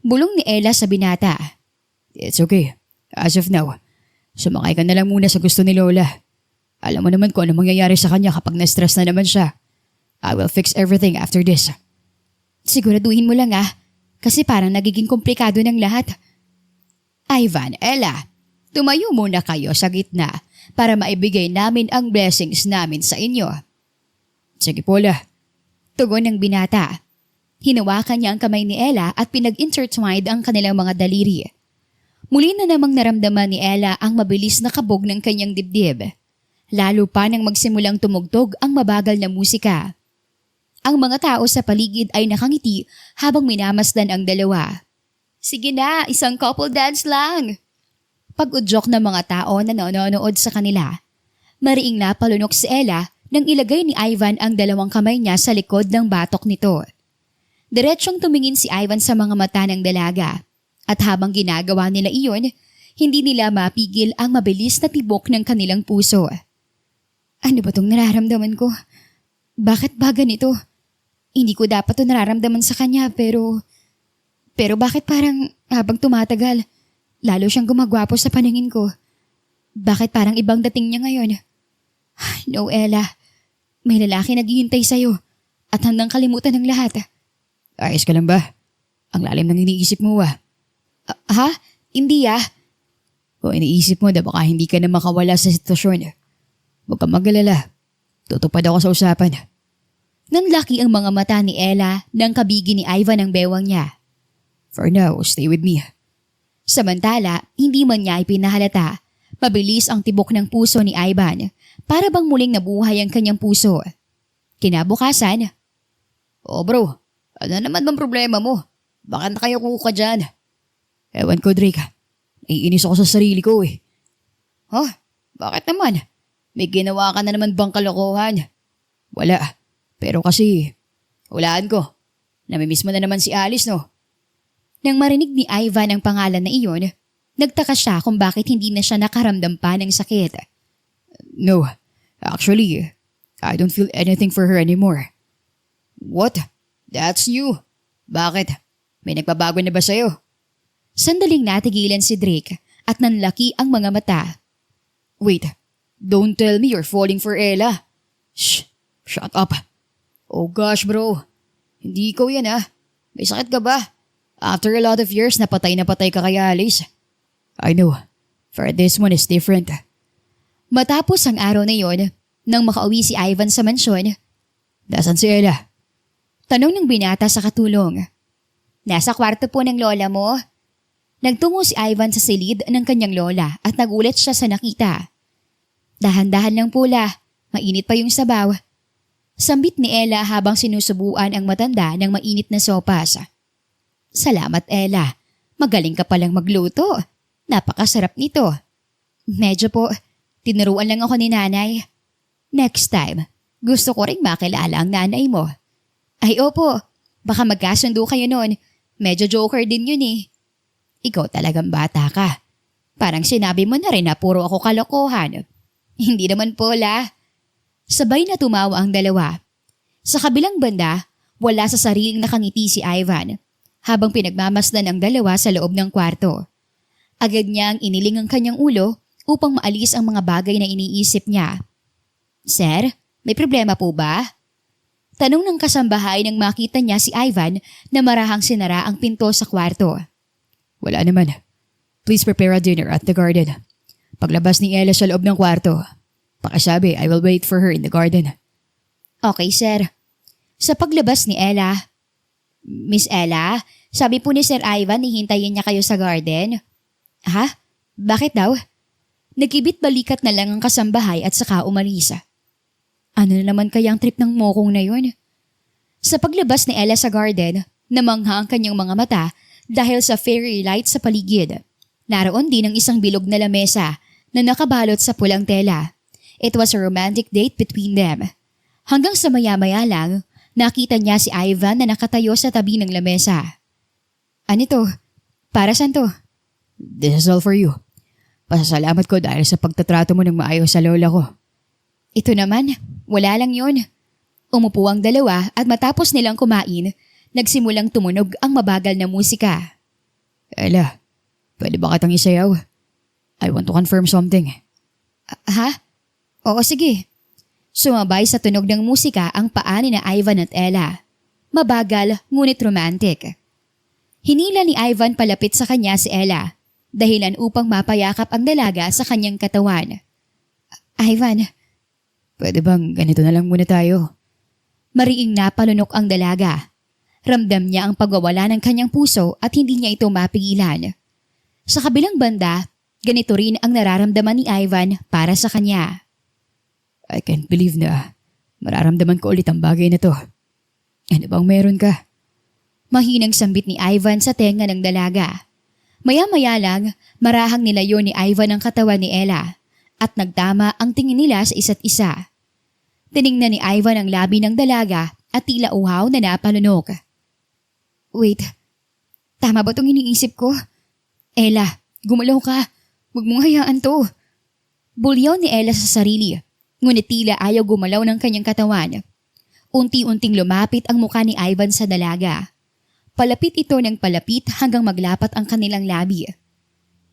Bulong ni Ella sa binata. It's okay. As of now, sumakay ka na lang muna sa gusto ni Lola. Alam mo naman kung ano mangyayari sa kanya kapag na-stress na naman siya. I will fix everything after this. Siguraduhin mo lang kasi parang nagiging komplikado ng lahat. Ivan, Ella, tumayo muna kayo sa gitna para maibigay namin ang blessings namin sa inyo. Sige po, La. Tugon ng binata. Hinawakan niya ang kamay ni Ella at pinag-intertwined ang kanilang mga daliri. Muli na namang naramdaman ni Ella ang mabilis na kabog ng kanyang dibdib. Lalo pa nang magsimulang tumugtog ang mabagal na musika. Ang mga tao sa paligid ay nakangiti habang minamasdan ang dalawa. Sige na, isang couple dance lang. Pag-udyok ng mga tao na nanonood sa kanila. Mariing napalunok si Ella nang ilagay ni Ivan ang dalawang kamay niya sa likod ng batok nito. Diretsyong tumingin si Ivan sa mga mata ng dalaga. At habang ginagawa nila iyon, hindi nila mapigil ang mabilis na tibok ng kanilang puso. Ano ba itong nararamdaman ko? Bakit ba ganito? Hindi ko dapat ito nararamdaman sa kanya pero bakit parang habang tumatagal, lalo siyang gumagwapo sa paningin ko? Bakit parang ibang dating niya ngayon? No, Ella. May lalaki naghihintay sa'yo at handang kalimutan ng lahat. Ayos ka lang ba? Ang lalim ng iniisip mo Ha? Hindi Kung iniisip mo na baka hindi ka na makawala sa sitwasyon, huwag kang mag-alala. Tutupad ako sa usapan. Nanlaki ang mga mata ni Ella nang kabigi ni Ivan ang bewang niya. For now, stay with me. Samantala, hindi man niya ipinahalata. Mabilis ang tibok ng puso ni Ivan para bang muling nabuhay ang kanyang puso. Kinabukasan. Oh bro, ano naman bang problema mo? Bakit na kayo kuka dyan? Ewan ko, Drake. Naiinis ako sa sarili ko Bakit naman? May ginawa ka na naman bang kalokohan? Wala. Pero kasi, hulaan ko. Namimiss mo na naman si Alice, no? Nang marinig ni Ivan ang pangalan na iyon, nagtaka siya kung bakit hindi na siya nakaramdam pa ng sakit. No, actually, I don't feel anything for her anymore. What? That's you. Bakit? May nagbabago na ba sa'yo? Sandaling natigilan si Drake at nanlaki ang mga mata. Wait, don't tell me you're falling for Ella. Shh, shut up. Oh gosh bro, hindi ikaw yan May sakit ka ba? After a lot of years, napatay ka kay Alice. I know, for this one is different. Matapos ang araw na yon, nang makauwi si Ivan sa mansyon, Nasaan si Ella? Tanong ng binata sa katulong. Nasa kwarto po ng lola mo. Nagtungo si Ivan sa silid ng kanyang lola at nagulat siya sa nakita. Dahan-dahan lang pula, mainit pa yung sabaw. Sambit ni Ella habang sinusubuan ang matanda ng mainit na sopas. Salamat Ella, magaling ka palang magluto. Napakasarap nito. Medyo po, tinuruan lang ako ni nanay. Next time, gusto ko ring makilala ang nanay mo. Ay opo, baka magkasundo kayo noon. Medyo joker din yun Ikaw talagang bata ka. Parang sinabi mo na rin na puro ako kalokohan. Hindi naman po Sabay na tumawa ang dalawa. Sa kabilang banda, wala sa sariling nakangiti si Ivan. habang pinagmamasdan ang dalawa sa loob ng kwarto. Agad niyang iniling ang kanyang ulo upang maalis ang mga bagay na iniisip niya. Sir, may problema po ba? Tanong ng kasambahay nang makita niya si Ivan na marahang sinara ang pinto sa kwarto. Wala naman. Please prepare a dinner at the garden. Paglabas ni Ella sa loob ng kwarto, pakisabi I will wait for her in the garden. Okay, sir. Sa paglabas ni Ella, Miss Ella, sabi po ni Sir Ivan hihintayin niya kayo sa garden. Ha? Bakit daw? Nagkibit balikat na lang ang kasambahay at saka umalis. Ano na naman kaya ang trip ng mokong na yun? Sa paglabas ni Ella sa garden, namangha ang kanyang mga mata dahil sa fairy light sa paligid. Naroon din ang isang bilog na lamesa na nakabalot sa pulang tela. It was a romantic date between them. Hanggang sa maya-maya lang, nakita niya si Ivan na nakatayo sa tabi ng lamesa. Ano to? Para saan to? This is all for you. Pasasalamat ko dahil sa pagtatrato mo ng maayos sa lola ko. Ito naman, wala lang yun. Umupo ang dalawa at matapos nilang kumain, nagsimulang tumunog ang mabagal na musika. Ella, pwede ba kitang isayaw? I want to confirm something. Ha? Oo, sige. Sumabay sa tunog ng musika ang paa ni na Ivan at Ella. Mabagal ngunit romantic. Hinila ni Ivan palapit sa kanya si Ella, dahilan upang mapayakap ang dalaga sa kanyang katawan. Ivan, pwede bang ganito na lang muna tayo? Mariing napalunok ang dalaga. Ramdam niya ang pagwawala ng kanyang puso at hindi niya ito mapigilan. Sa kabilang banda, ganito rin ang nararamdaman ni Ivan para sa kanya. I can't believe na mararamdaman ko ulit ang bagay na to. Ano bang meron ka? Mahinang sambit ni Ivan sa tenga ng dalaga. Maya-maya lang, marahang nilayo ni Ivan ang katawan ni Ella at nagtama ang tingin nila sa isa't isa. Tiningnan ni Ivan ang labi ng dalaga at tila uhaw na napalunok. Wait, tama ba itong iniisip ko? Ella, gumalaw ka. Huwag mong hayaan to. Bulyaw ni Ella sa sarili, ngunit tila ayaw gumalaw ng kanyang katawan. Unti-unting lumapit ang mukha ni Ivan sa dalaga. Palapit ito ng palapit hanggang maglapat ang kanilang labi.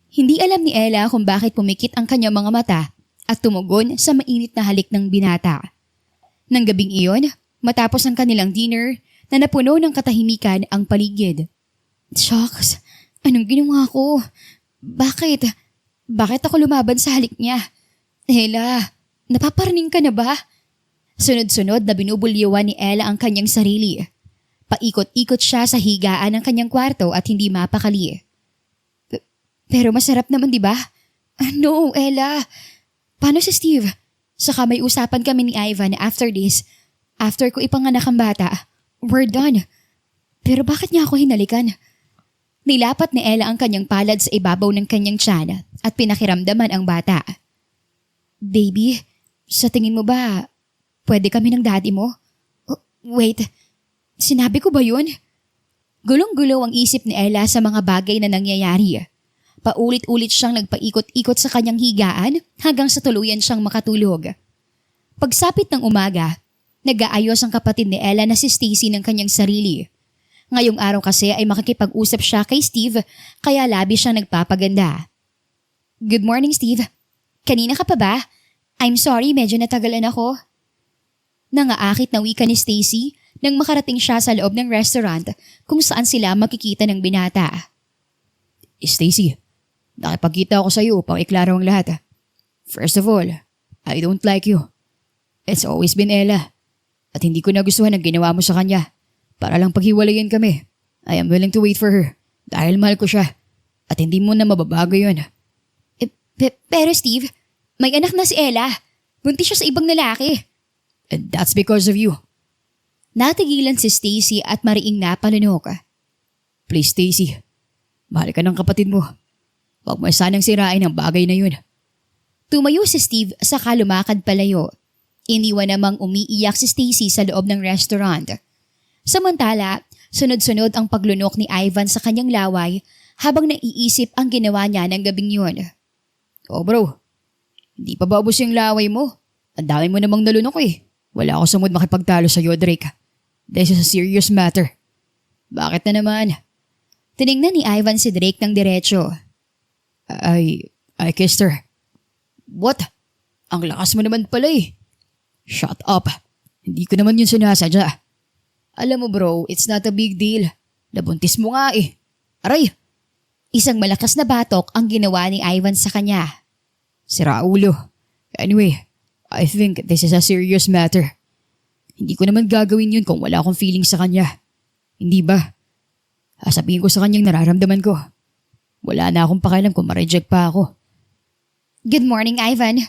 Hindi alam ni Ella kung bakit pumikit ang kanyang mga mata at tumugon sa mainit na halik ng binata. Nang gabing iyon, matapos ang kanilang dinner, na napuno ng katahimikan ang paligid. Shucks, anong ginawa ko? Bakit? Bakit ako lumaban sa halik niya? Ella, napaparaning ka na ba? Sunod-sunod na binubulyawan ni Ella ang kanyang sarili. Paikot-ikot siya sa higaan ng kanyang kwarto at hindi mapakali. Pero masarap naman, di ba? No, Ella. Paano si Steve? Saka may usapan kami ni Ivan after this. After ko ipanganak ang bata, we're done. Pero bakit niya ako hinalikan? Nilapat ni Ella ang kanyang palad sa ibabaw ng kanyang tiyan at pinakiramdaman ang bata. Baby, sa tingin mo ba, pwede kami ng daddy mo? Oh, wait, sinabi ko ba yun? Gulong-gulo ang isip ni Ella sa mga bagay na nangyayari. Paulit-ulit siyang nagpaikot-ikot sa kanyang higaan hanggang sa tuluyan siyang makatulog. Pagsapit ng umaga, nag-aayos ang kapatid ni Ella na si Stacy ng kanyang sarili. Ngayong araw kasi ay makikipag-usap siya kay Steve kaya labi siyang nagpapaganda. Good morning, Steve. Kanina ka pa ba? I'm sorry, medyo natagalan ako. Nangaakit na wika ni Stacy nang makarating siya sa loob ng restaurant kung saan sila makikita ng binata. Stacy, nakipagkita ako sa iyo upang iklaro ang lahat. First of all, I don't like you. It's always been Ella. At hindi ko nagustuhan ang ginawa mo sa kanya. Para lang paghiwalayin kami. I am willing to wait for her. Dahil mahal ko siya. At hindi mo na mababago yun. Pero Steve, may anak na si Ella. Buntis siya sa ibang lalaki. And that's because of you. Natigilan si Stacy at mariing napalunok. Please, Stacy. Mahal ka ng kapatid mo. Huwag mo sanang sirain ang bagay na yun. Tumayo si Steve saka lumakad palayo. Iniwan namang umiiyak si Stacy sa loob ng restaurant. Samantala, sunod-sunod ang paglunok ni Ivan sa kanyang laway habang naiisip ang ginawa niya ng gabing yun. Oh bro, hindi pa ba ubos yung laway mo? Ang dami mo namang nalunok eh. Wala ako sa mood makipagtalo sa iyo, Drake. This is a serious matter. Bakit na naman? Tiningnan ni Ivan si Drake ng diretsyo. I kissed her. What? Ang lakas mo naman pala eh. Shut up. Hindi ko naman yun sinasadya. Alam mo bro, it's not a big deal. Nabuntis mo nga eh. Aray! Isang malakas na batok ang ginawa ni Ivan sa kanya. Sira ulo. Anyway, I think this is a serious matter. Hindi ko naman gagawin yun kung wala akong feeling sa kanya. Hindi ba? Sasabihin ko sa kanyang nararamdaman ko. Wala na akong pakialam kung ma-reject pa ako. Good morning, Ivan.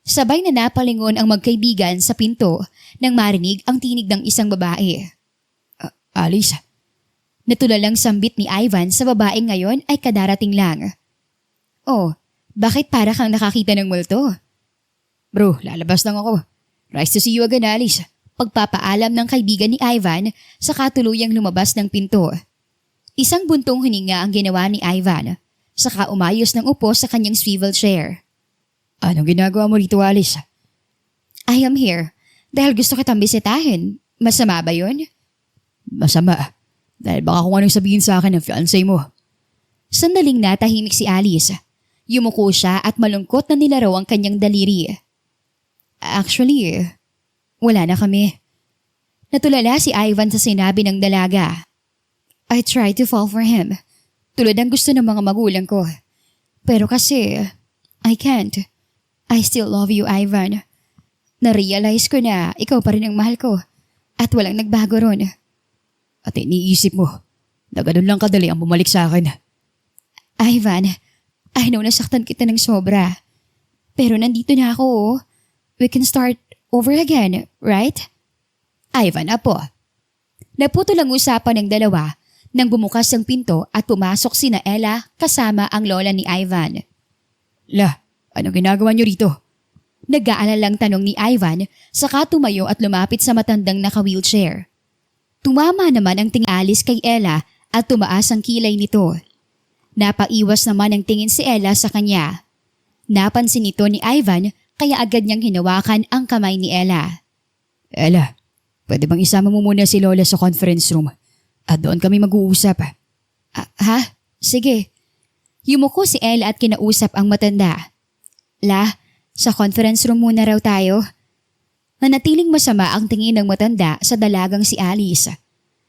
Sabay na napalingon ang magkaibigan sa pinto nang marinig ang tinig ng isang babae. Alice, Natulalang sambit ni Ivan sa babaeng ngayon ay kadarating lang. Oh, bakit para kang nakakita ng multo? bro, lalabas lang ako. Nice to see you again, Alice. Pagpapaalam ng kaibigan ni Ivan sa katuluyang lumabas ng pinto. Isang buntong hininga ang ginawa ni Ivan, saka umayos ng upo sa kanyang swivel chair. Anong ginagawa mo rito, Alice? I am here dahil gusto kitang bisitahin. Masama ba yun? Masama. Dahil baka kung anong sabihin sa akin ng fiancé mo. Sandaling natahimik si Alice. Yumuko siya at malungkot na nilaraw ang kanyang daliri. Actually, wala na kami. Natulala si Ivan sa sinabi ng dalaga. I tried to fall for him, tulad ang gusto ng mga magulang ko. Pero kasi, I can't. I still love you, Ivan. Na-realize ko na ikaw pa rin ang mahal ko at walang nagbago ron. At iniisip mo, na ganun lang kadali ang bumalik sa akin. Ivan, I know nasaktan kita ng sobra. Pero nandito na ako, oh. We can start over again, right? Ivan, apo. Naputol ang usapan ng dalawa nang bumukas ang pinto at pumasok sina Ella kasama ang lola ni Ivan. La, anong ginagawa niyo rito? Nag-aalalang tanong ni Ivan saka tumayo at lumapit sa matandang naka-wheelchair. Tumama naman ang tingalis kay Ella at tumaas ang kilay nito. Napaiwas naman ang tingin si Ella sa kanya. Napansin ito ni Ivan kaya agad niyang hinawakan ang kamay ni Ella. Ella, pwede bang isama mo muna si Lola sa conference room? At doon kami mag-uusap. Ha? Sige. Yumuko si Ella at kinausap ang matanda. La, sa conference room muna raw tayo. Nanatiling masama ang tingin ng matanda sa dalagang si Alice.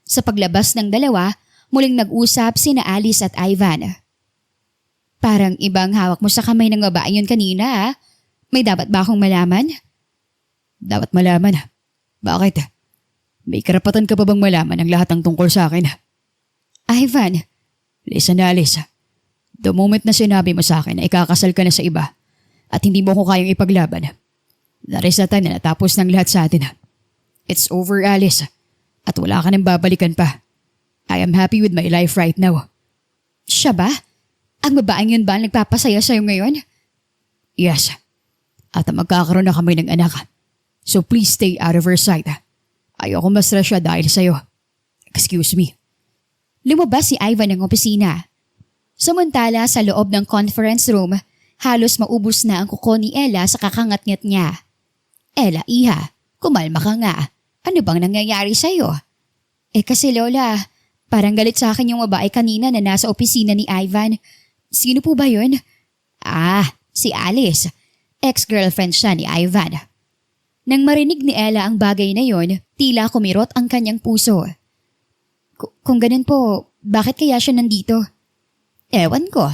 Sa paglabas ng dalawa, muling nag-usap sina Alice at Ivan. Parang ibang hawak mo sa kamay ng babae yun kanina, ha? May dapat ba akong malaman? Dapat malaman. Bakit? May karapatan ka pa bang malaman ang lahat ng tungkol sa akin? Ivan. Listen, Alice. The moment na sinabi mo sa akin na ikakasal ka na sa iba at hindi mo ko kayang ipaglaban, that is the time na natapos ng lahat sa atin. It's over, Alice. At wala ka nang babalikan pa. I am happy with my life right now. Siya ba? Ang babaeng yun ba ang nagpapasaya sa'yo ngayon? Yes. At magkakaroon na kami ng anak. So please stay out of her sight. Ayoko ma-stress siya dahil sa'yo. Excuse me. Lumabas si Ivan ng opisina. Samantala sa loob ng conference room, halos maubos na ang kuko ni Ella sa kakangat-ngat niya. Ella, iha, kumalma ka nga. Ano bang nangyayari sa'yo? Kasi Lola, parang galit sa akin yung babae kanina na nasa opisina ni Ivan. Sino po ba yun? Si Alice. Ex-girlfriend siya ni Ivan. Nang marinig ni Ella ang bagay na yon, tila kumirot ang kanyang puso. Kung ganun po, bakit kaya siya nandito? Ewan ko,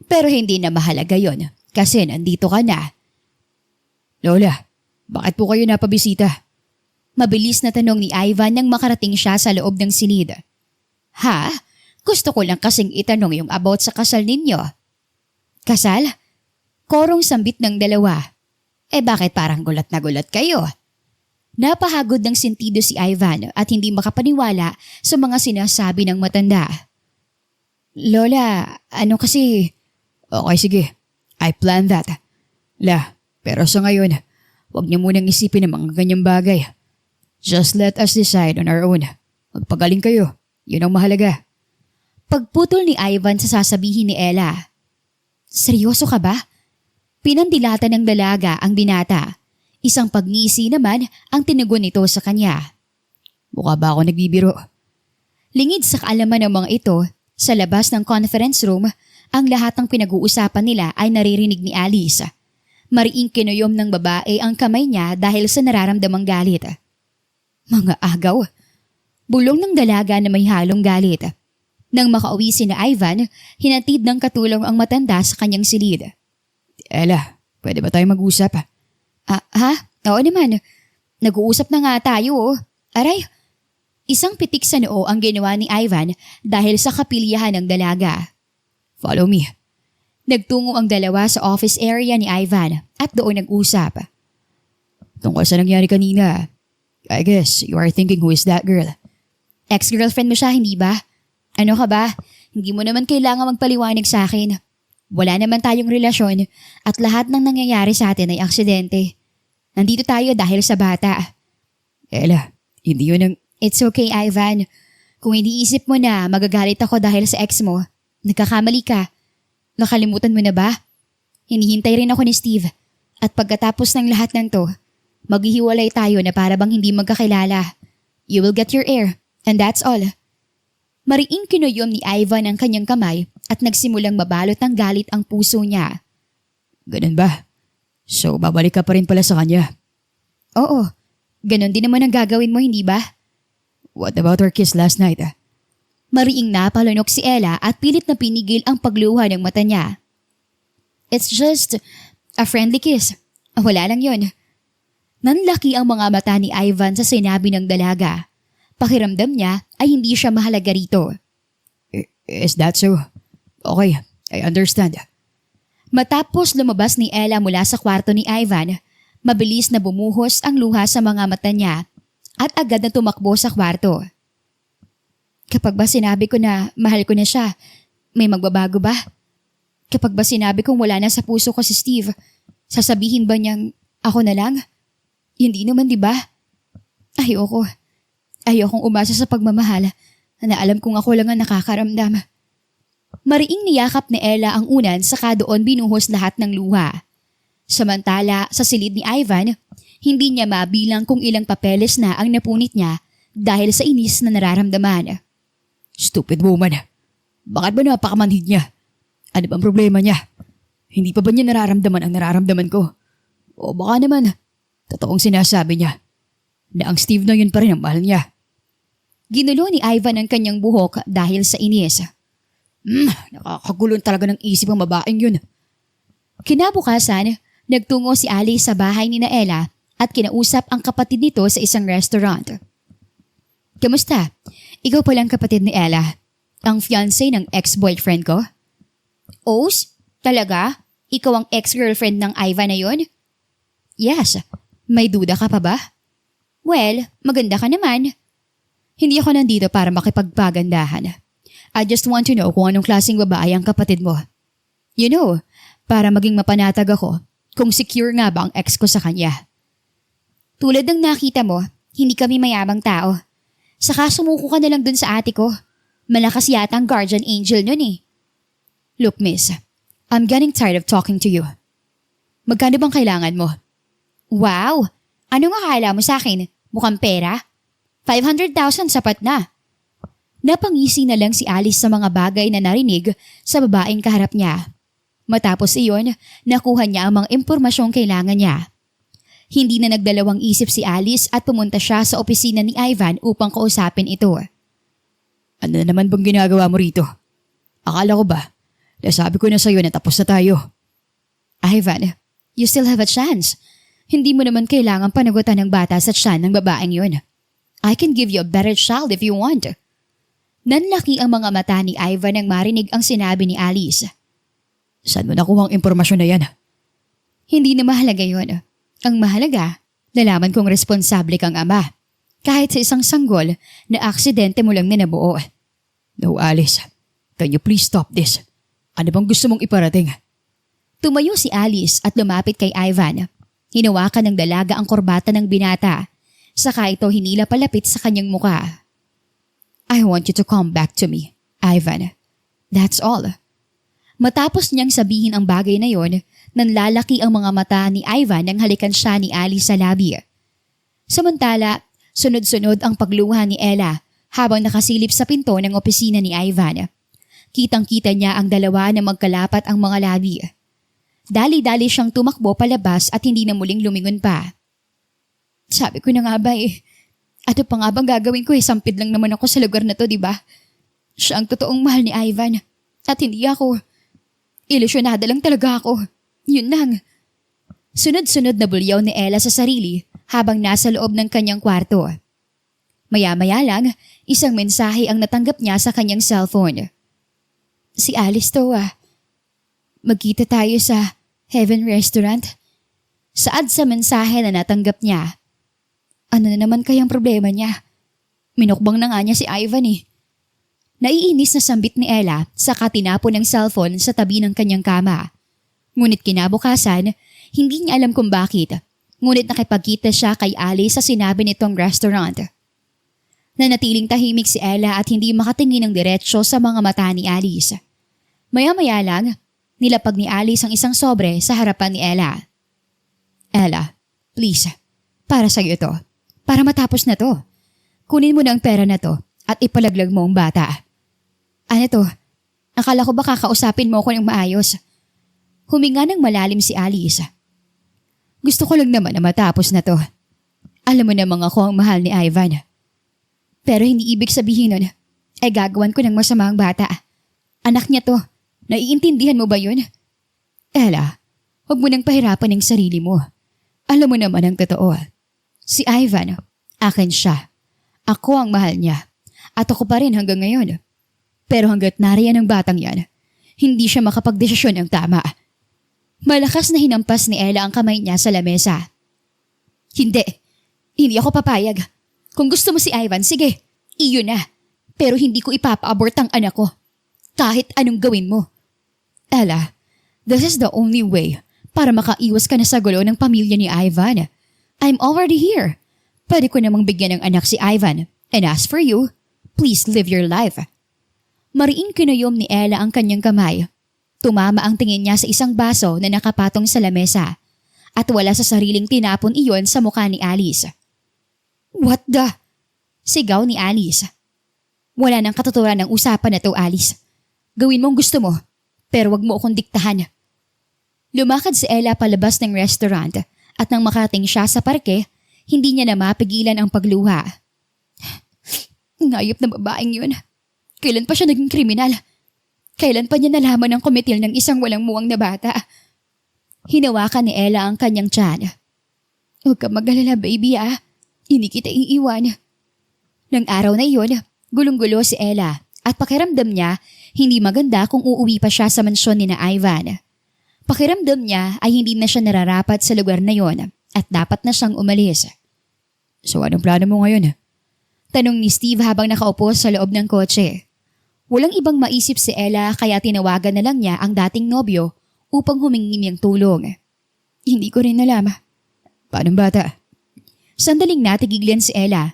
pero hindi na mahalaga yon kasi nandito ka na. Lola, bakit po kayo napabisita? Mabilis na tanong ni Ivan nang makarating siya sa loob ng silid. Ha? Gusto ko lang kasing itanong yung about sa kasal ninyo. Kasal? Korong sambit ng dalawa. Bakit parang gulat na gulat kayo? Napahagod ng sentido si Ivan at hindi makapaniwala sa mga sinasabi ng matanda. Lola, ano kasi... Okay, sige. I planned that. La, pero sa ngayon, huwag niyo munang isipin ang mga ganyang bagay. Just let us decide on our own. Magpagaling kayo. Yun ang mahalaga. Pagputol ni Ivan sa sasabihin ni Ella. Seryoso ka ba? Pinandilatan ng dalaga ang binata. Isang pagngisi naman ang tinugon nito sa kanya. Mukha ba ako nagbibiro? Lingid sa kaalaman ng mga ito, Sa labas ng conference room, ang lahat ng pinag-uusapan nila ay naririnig ni Alice. Mariing kinuyom ng babae ang kamay niya dahil sa nararamdamang galit. Mga agaw. Bulong ng dalaga na may halong galit. Nang makauwi si na Ivan, hinatid ng katulong ang matanda sa kanyang silid. Ella, pwede ba tayo mag-usap? Ha? Oo naman. Nag-uusap na nga tayo oh. Aray, isang pitik sa noo ang ginawa ni Ivan dahil sa kapilyahan ng dalaga. Follow me. Nagtungo ang dalawa sa office area ni Ivan at doon nag-usap. Tungkol sa nangyari kanina, I guess you are thinking who is that girl? Ex-girlfriend mo siya, hindi ba? Ano ka ba? Hindi mo naman kailangan magpaliwanag sa akin. Wala naman tayong relasyon at lahat ng nangyayari sa atin ay aksidente. Nandito tayo dahil sa bata. Ella, hindi yun ang... It's okay, Ivan. Kung iniisip mo na magagalit ako dahil sa ex mo, nagkakamali ka. Nakalimutan mo na ba? Hinihintay rin ako ni Steve. At pagkatapos ng lahat ng to, maghihiwalay tayo na para bang hindi magkakilala. You will get your heir, and that's all. Mariing kinuyom ni Ivan ang kanyang kamay at nagsimulang mabalot ng galit ang puso niya. Ganun ba? So, babalik ka pa rin pala sa kanya? Oo, ganon din naman ang gagawin mo, hindi ba? What about our kiss last night? Mariing napalunok si Ella at pilit na pinigil ang pagluha ng mata niya. It's just a friendly kiss. Wala lang yon. Nanlaki ang mga mata ni Ivan sa sinabi ng dalaga. Pakiramdam niya ay hindi siya mahalaga rito. Is that so? Okay, I understand. Matapos lumabas ni Ella mula sa kwarto ni Ivan, mabilis na bumuhos ang luha sa mga mata niya at agad na tumakbo sa kwarto. Kapag ba sinabi ko na mahal ko na siya, may magbabago ba? Kapag ba sinabi kong wala na sa puso ko si Steve, sasabihin ba niyang ako na lang? Hindi naman, di ba? Ayokong umasa sa pagmamahal na alam kong ako lang ang nakakaramdam. Mariing niyakap ni Ella ang unan saka doon binuhos lahat ng luha. Samantala, sa silid ni Ivan, hindi niya mabilang kung ilang papeles na ang napunit niya dahil sa inis na nararamdaman. Stupid woman. Bakit ba napakamanhid niya? Ano bang problema niya? Hindi pa ba niya nararamdaman ang nararamdaman ko? O baka naman, totoong sinasabi niya na ang Steve na yun pa rin ang mahal niya. Ginulo ni Ivan ang kanyang buhok dahil sa inis. Nakakagulon talaga ng isip ang babaeng yun. Kinabukasan, nagtungo si Alice sa bahay ni Ella at kinausap ang kapatid nito sa isang restaurant. Kamusta? Ikaw palang kapatid ni Ella, ang fiancé ng ex-boyfriend ko? Os? Talaga? Ikaw ang ex-girlfriend ng Ivan na yon? Yes. May duda ka pa ba? Well, maganda ka naman. Hindi ako nandito para makipagpagandahan. I just want to know kung anong klaseng babae ang kapatid mo. You know, para maging mapanatag ako kung secure nga ba ang ex ko sa kanya. Tulad ng nakita mo, hindi kami mayabang tao. Saka sumuko ka na lang dun sa ate ko. Malakas yata ang guardian angel nun eh. Look miss, I'm getting tired of talking to you. Magkano bang kailangan mo? Wow! Ano nga akala mo sa akin? Mukhang pera? 500,000 sapat na. Napangisi na lang si Alice sa mga bagay na narinig sa babaeng kaharap niya. Matapos iyon, nakuha niya ang mga impormasyong kailangan niya. Hindi na nagdalawang isip si Alice at pumunta siya sa opisina ni Ivan upang kausapin ito. Ano na naman bang ginagawa mo rito? Akala ko ba, nasabi ko na sa'yo na tapos na tayo. Ivan, you still have a chance. Hindi mo naman kailangan panagutan ng bata sa tiyan ng babaeng yun. I can give you a better child if you want. Nanlaki ang mga mata ni Ivan nang marinig ang sinabi ni Alice. Saan mo nakuha ang impormasyon na yan? Hindi na mahalaga yon. Ang mahalaga, nalaman kong responsable kang ama. Kahit sa isang sanggol na aksidente mo lang na nabuo. No, Alice. Can you please stop this? Ano bang gusto mong iparating? Tumayo si Alice at lumapit kay Ivan. Hinawakan ng dalaga ang korbata ng binata. Saka ito hinila palapit sa kanyang muka. I want you to come back to me, Ivan. That's all. Matapos niyang sabihin ang bagay na yon, nanlalaki ang mga mata ni Ivan nang halikan siya ni Alice sa labi. Samantala, sunod-sunod ang pagluha ni Ella habang nakasilip sa pinto ng opisina ni Ivan. Kitang-kita niya ang dalawa na magkalapat ang mga labi. Dali-dali siyang tumakbo palabas at hindi na muling lumingon pa. Sabi ko na nga ba ano pa nga bang gagawin ko sampid lang naman ako sa lugar na to, di ba? Siya ang totoong mahal ni Ivan at hindi ako. Ilusyonada lang talaga ako. Yun lang. Sunod-sunod na bulyaw ni Ella sa sarili habang nasa loob ng kanyang kwarto. Maya-maya lang, isang mensahe ang natanggap niya sa kanyang cellphone. Si Alice to Magkita tayo sa Heaven Restaurant. Saad sa mensahe na natanggap niya. Ano na naman kayang problema niya? Minukbang na nga niya si Ivan Naiinis na sambit ni Ella saka tinapon ng cellphone sa tabi ng kanyang kama. Ngunit kinabukasan, hindi niya alam kung bakit. Ngunit nakipagkita siya kay Alice sa sinabi nitong restaurant. Nanatiling tahimik si Ella at hindi makatingin ng diretsyo sa mga mata ni Alice. Maya-maya lang, nilapag ni Alice ang isang sobre sa harapan ni Ella. Ella, please, para sa'yo ito. Para matapos na to. Kunin mo na ang pera na to at ipalaglag mo ang bata. Ano to? Akala ko ba kakausapin mo ko ng maayos? Huminga ng malalim si Alice. Gusto ko lang naman na matapos na to. Alam mo namang ako ang mahal ni Ivan. Pero hindi ibig sabihin nun ay gagawan ko ng masama ang bata. Anak niya to. Naiintindihan mo ba yun? Ella, huwag mo nang pahirapan ang sarili mo. Alam mo naman ang totoo. Si Ivan, akin siya. Ako ang mahal niya. At ako pa rin hanggang ngayon. Pero hanggat nariyan ang batang yan, hindi siya makapagdesisyon ng tama. Malakas na hinampas ni Ella ang kamay niya sa lamesa. Hindi. Hindi ako papayag. Kung gusto mo si Ivan, sige. Iyon na. Pero hindi ko ipapa-abort ang anak ko. Kahit anong gawin mo. Ella, this is the only way para makaiwas ka na sa gulo ng pamilya ni Ivan. I'm already here. Pwede ko namang bigyan ng anak si Ivan. And as for you, please live your life. Mariing kinuyom ni Ella ang kanyang kamay. Tumama ang tingin niya sa isang baso na nakapatong sa lamesa. At wala sa sariling tinapon iyon sa mukha ni Alice. What the? Sigaw ni Alice. Wala nang katuturan ng usapan na to, Alice. Gawin mong gusto mo, pero wag mo akong diktahan. Lumakad si Ella palabas ng restaurant at nang makating siya sa parke, hindi niya na mapigilan ang pagluha. Ngayop na babaeng yun. Kailan pa siya naging kriminal? Kailan pa niya nalaman ang kometil ng isang walang muwang na bata? Hinawakan ni Ella ang kanyang tiyan. Huwag ka mag-alala, baby Hindi kita iiwan. Nang araw na iyon, gulong-gulo si Ella at pakiramdam niya hindi maganda kung uuwi pa siya sa mansyon ni na Ivan. Pakiramdam niya ay hindi na siya nararapat sa lugar na yon at dapat na siyang umalis. So anong plano mo ngayon? Tanong ni Steve habang nakaupo sa loob ng kotse. Walang ibang maisip si Ella kaya tinawagan na lang niya ang dating nobyo upang humingi niyang tulong. Hindi ko rin alam. Paano bata? Sandaling natigiglan si Ella.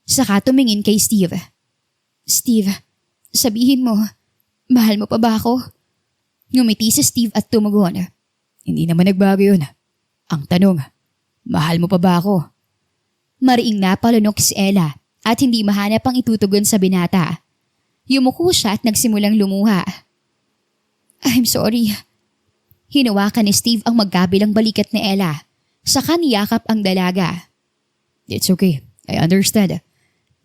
Saka tumingin kay Steve. Steve, sabihin mo, mahal mo pa ba ako? Ngumiti si Steve at tumugon. Hindi naman nagbago yun. Ang tanong, mahal mo pa ba ako? Mariing napalunok si Ella at hindi mahanap ang itutugon sa binata. Yumuko siya at nagsimulang lumuha. I'm sorry. Hinawakan ni Steve ang magkabilang balikat ni Ella. Saka niyakap ang dalaga. It's okay. I understand.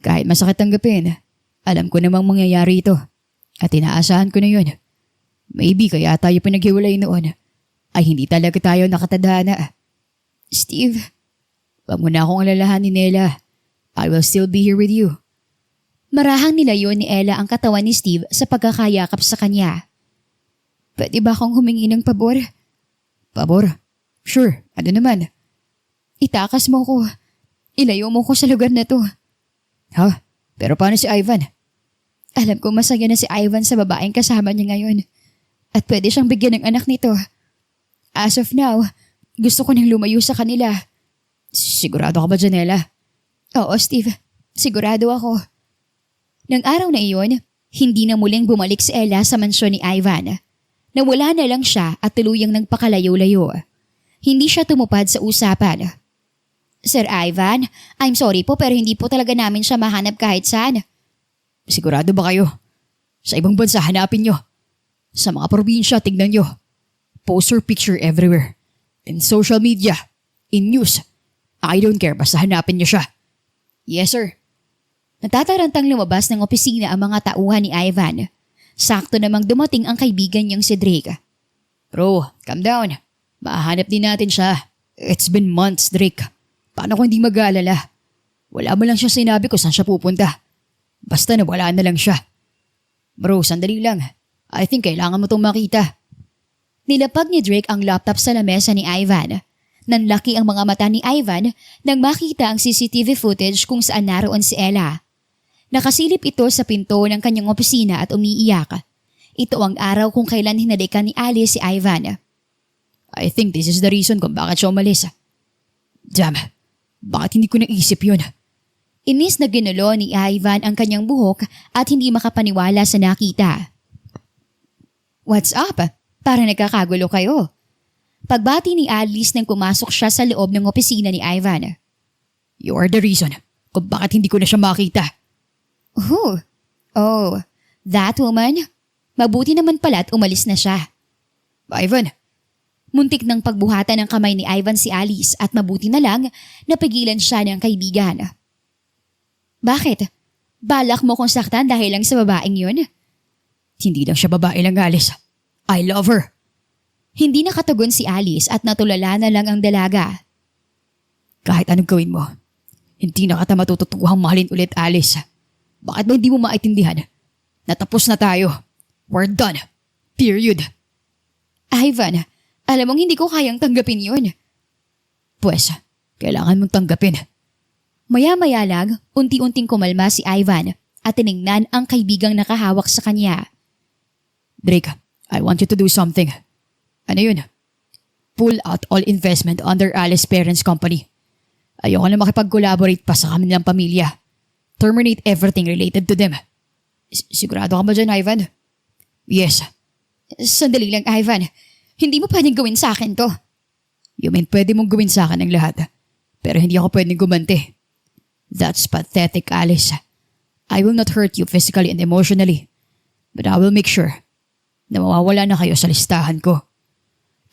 Kahit masakit tanggapin, alam ko namang mangyayari ito. At inaasahan ko na yun. Maybe kaya tayo pinaghiwalay noon ay hindi talaga tayo nakatadhana. Steve, wag mo na akong alalahanin, Ella. I will still be here with you. Marahang nilayo ni Ella ang katawan ni Steve sa pagkakayakap sa kanya. Pwede ba akong humingi ng pabor? Pabor? Sure, ano naman? Itakas mo ko. Ilayo mo ko sa lugar na to. Ha? Pero paano si Ivan? Alam ko masaya na si Ivan sa babaeng kasama niya ngayon. At pwede siyang bigyan ng anak nito. As of now, gusto ko nang lumayo sa kanila. Sigurado ka ba, Janela? Oo, Steve. Sigurado ako. Nang araw na iyon, hindi na muling bumalik si Ella sa mansyon ni Ivan. Nawala na lang siya at tuluyang nagpakalayo-layo. Hindi siya tumupad sa usapan. Sir Ivan, I'm sorry po pero hindi po talaga namin siya mahanap kahit saan. Sigurado ba kayo? Sa ibang bansa, hanapin nyo. Sa mga probinsya, tignan nyo. Poster picture everywhere. In social media. In news. I don't care, basta hanapin nyo siya. Yes, sir. Natatarantang lumabas ng opisina ang mga tauhan ni Ivan. Sakto namang dumating ang kaibigan niyang si Drake. Bro, calm down. Mahanap din natin siya. It's been months, Drake. Paano kung hindi mag-aalala? Wala mo lang siya sinabi kung saan siya pupunta. Basta nawala na lang siya. Bro, sandali lang. I think kailangan mo itong makita. Nilapag ni Drake ang laptop sa lamesa ni Ivan. Nanlaki ang mga mata ni Ivan nang makita ang CCTV footage kung saan naroon si Ella. Nakasilip ito sa pinto ng kanyang opisina at umiiyak. Ito ang araw kung kailan hinalikan ni Alice si Ivan. I think this is the reason kung bakit siya umalis. Damn, bakit hindi ko naisip yun? Inis na ginulo ni Ivan ang kanyang buhok at hindi makapaniwala sa nakita. What's up? Para nagkakagulo kayo. Pagbati ni Alice nang pumasok siya sa loob ng opisina ni Ivan. You are the reason kung bakit hindi ko na siya makita. Who? Oh, that woman? Mabuti naman pala at umalis na siya. Ivan, Muntik ng pagbuhatan ng kamay ni Ivan si Alice at mabuti na lang napigilan siya ng kaibigan. Bakit? Balak mo kong saktan dahil lang sa babaeng yun? hindi lang siya babae lang, Alice. I love her. Hindi nakatugon si Alice at natulala na lang ang dalaga. Kahit anong gawin mo, hindi na kita matututuhang mahalin ulit, Alice. Bakit ba hindi mo maintindihan? Natapos na tayo. We're done. Period. Ivan, alam mong hindi ko kayang tanggapin yun. Pues, kailangan mong tanggapin. Maya-maya lang, unti-unting kumalma si Ivan at tiningnan ang kaibigang nakahawak sa kanya. Drake, I want you to do something. Ano yun? Pull out all investment under Alice's parents' company. Ayoko na makipag-collaborate pa sa kanilang pamilya. Terminate everything related to them. Sigurado ka ba dyan, Ivan? Yes. Sandali lang, Ivan. Hindi mo pwedeng gawin sa akin to. You mean pwede mong gawin sa akin ang lahat, pero hindi ako pwedeng gumanti. That's pathetic, Alice. I will not hurt you physically and emotionally, but I will make sure na mawawala na kayo sa listahan ko.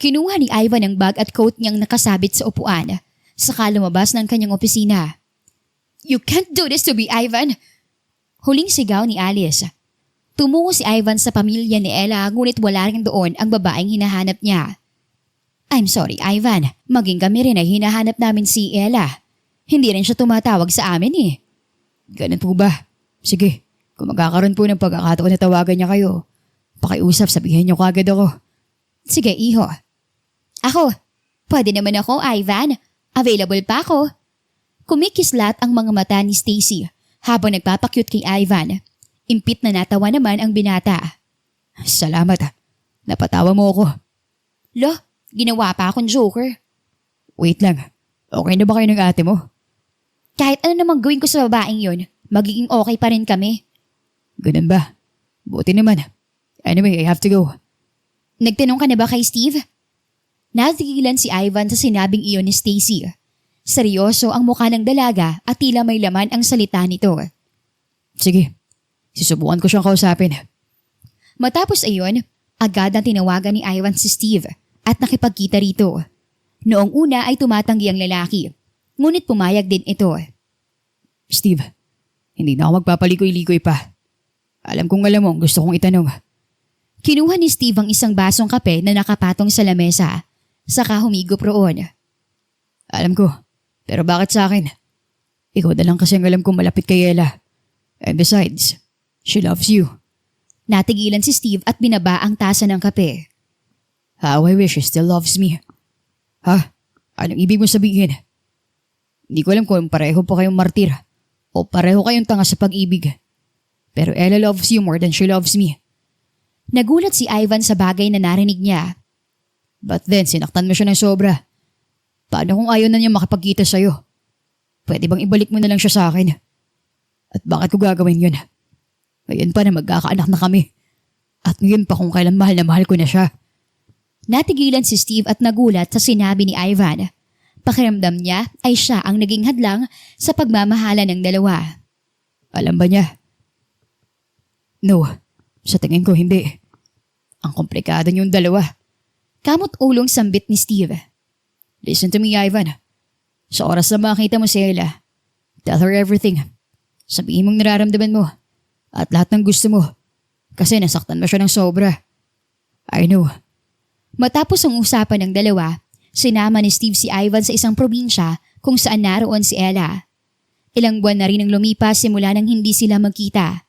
Kinuha ni Ivan ang bag at coat niyang nakasabit sa upuan, saka lumabas ng kanyang opisina. You can't do this to me, Ivan! Huling sigaw ni Alice. Tumungo si Ivan sa pamilya ni Ella ngunit wala rin doon ang babaeng hinahanap niya. I'm sorry, Ivan. Maging kami rin ay hinahanap namin si Ella. Hindi rin siya tumatawag sa amin eh. Ganun po ba? Sige, kung magkakaroon po ng pagkakataon na tawagan niya kayo, pakiusap, sabihin niyo kagad ako. Sige, iho. Ako, pwede naman ako, Ivan. Available pa ako. Kumikislat ang mga mata ni Stacy habang nagpapakyut kay Ivan. Impit na natawa naman ang binata. Salamat. Napatawa mo ako. Lo, ginawa pa akong joker. Wait lang. Okay na ba kayo ng ate mo? Kahit ano namang gawin ko sa babaeng yon, magiging okay pa rin kami. Ganun ba? Buti naman. Anyway, I have to go. Nagtanong ka na ba kay Steve? Natigilan si Ivan sa sinabing iyon ni Stacy. Seryoso ang mukha ng dalaga at tila may laman ang salita nito. Sige, susubukan ko siyang kausapin. Matapos ayon, agad na tinawagan ni Ivan si Steve at nakipagkita rito. Noong una ay tumatanggi ang lalaki, ngunit pumayag din ito. Steve, hindi na ako magpapalikoy-likoy pa. Alam mo, gusto kong itanong. Kinuha ni Steve ang isang basong kape na nakapatong sa lamesa, saka humigop roon. Alam ko, pero bakit sa akin? Ikaw na lang kasi ang alam kong malapit kay Ella. And besides, she loves you. Natigilan si Steve at binaba ang tasa ng kape. How I wish she still loves me. Ha? Anong ibig mo sabihin? Hindi ko alam kung pareho pa kayong martir o pareho kayong tanga sa pag-ibig. Pero Ella loves you more than she loves me. Nagulat si Ivan sa bagay na narinig niya. But then, sinaktan mo siya ng sobra. Paano kung ayaw na niya makapagkita sa'yo? Pwede bang ibalik mo na lang siya sa akin? At bakit ko gagawin yun? Ngayon pa na magkakaanak na kami. At ngayon pa kung kailan mahal na mahal ko na siya. Natigilan si Steve at nagulat sa sinabi ni Ivan. Pakiramdam niya ay siya ang naging hadlang sa pagmamahala ng dalawa. Alam ba niya? No, Sa tingin ko hindi. Ang komplikado niyong dalawa. Kamot ulong sambit ni Steve. Listen to me, Ivan. Sa oras na makita mo si Ella, tell her everything. Sabihin mong nararamdaman mo at lahat ng gusto mo. Kasi nasaktan mo siya ng sobra. I know. Matapos ang usapan ng dalawa, sinama ni Steve si Ivan sa isang probinsya kung saan naroon si Ella. Ilang buwan na rin ang lumipas simula nang hindi sila magkita.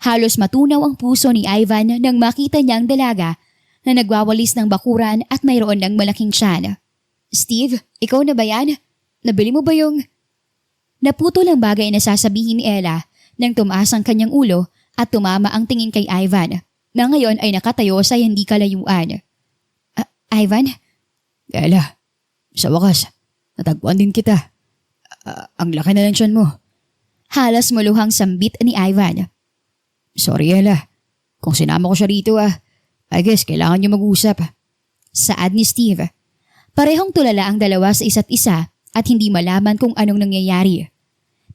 Halos matunaw ang puso ni Ivan nang makita niya ang dalaga na nagwawalis ng bakuran at mayroon ng malaking tiyan. Steve, ikaw na ba yan? Nabili mo ba yung... Naputol ang bagay na sasabihin ni Ella nang tumaas ang kanyang ulo at tumama ang tingin kay Ivan na ngayon ay nakatayo sa hindi kalayuan. Ivan? Ella, sa wakas, natagpuan din kita. Ang laki na ng tiyan mo. Halos muluhang sambit ni Ivan. Sorry, Ella. Kung sinama ko siya rito I guess kailangan niyo mag-usap. Saad ni Steve. Parehong tulala ang dalawa sa isa't isa at hindi malaman kung anong nangyayari.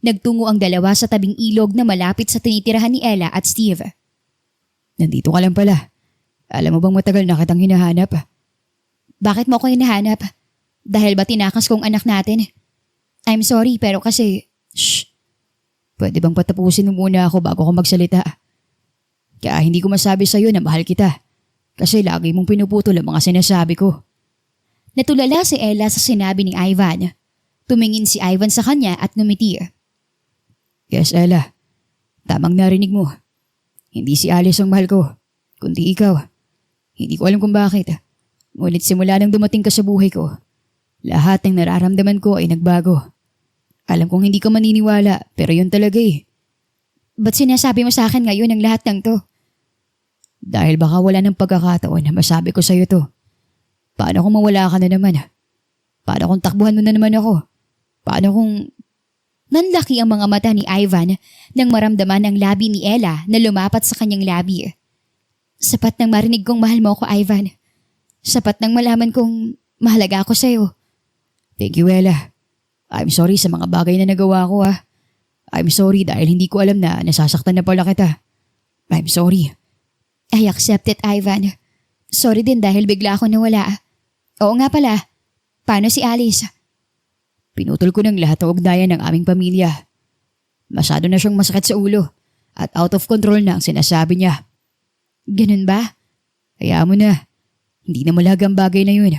Nagtungo ang dalawa sa tabing ilog na malapit sa tinitirahan ni Ella at Steve. Nandito ka lang pala. Alam mo bang matagal na kitang hinahanap? Bakit mo ako hinahanap? Dahil ba tinakas kong anak natin? I'm sorry pero kasi... Shh! Pwede bang patapusin mo muna ako bago ako magsalita? Kaya hindi ko masabi sa'yo na mahal kita. Kasi lagi mong pinuputol ang mga sinasabi ko. Natulala si Ella sa sinabi ni Ivan. Tumingin si Ivan sa kanya at ngumiti. Yes, Ella. Tamang narinig mo. Hindi si Alice ang mahal ko, kundi ikaw. Hindi ko alam kung bakit. Ngunit simula nang dumating ka sa buhay ko, lahat ng nararamdaman ko ay nagbago. Alam kong hindi ka maniniwala, pero yun talaga eh. Ba't sinasabi mo sa akin ngayon ang lahat ng to? Dahil baka wala ng pagkakataon na masabi ko sa'yo to. Paano kung mawala ka na naman? Paano kung takbuhan mo na naman ako? Paano kung... Nanlaki ang mga mata ni Ivan nang maramdaman ang labi ni Ella na lumapat sa kanyang labi. Sapat nang marinig kong mahal mo ako, Ivan. Sapat nang malaman kong mahalaga ako sa'yo. Thank you, Ella. I'm sorry sa mga bagay na nagawa ko I'm sorry dahil hindi ko alam na nasasaktan na pala kita. I'm sorry. I accept it, Ivan. Sorry din dahil bigla ako nawala. Oo nga pala. Paano si Alice? Pinutol ko ng lahat ng ugnayan ng aming pamilya. Masyado na siyang masakit sa ulo at out of control na ang sinasabi niya. Ganun ba? Hayaan mo na. Hindi na malagang bagay na yun.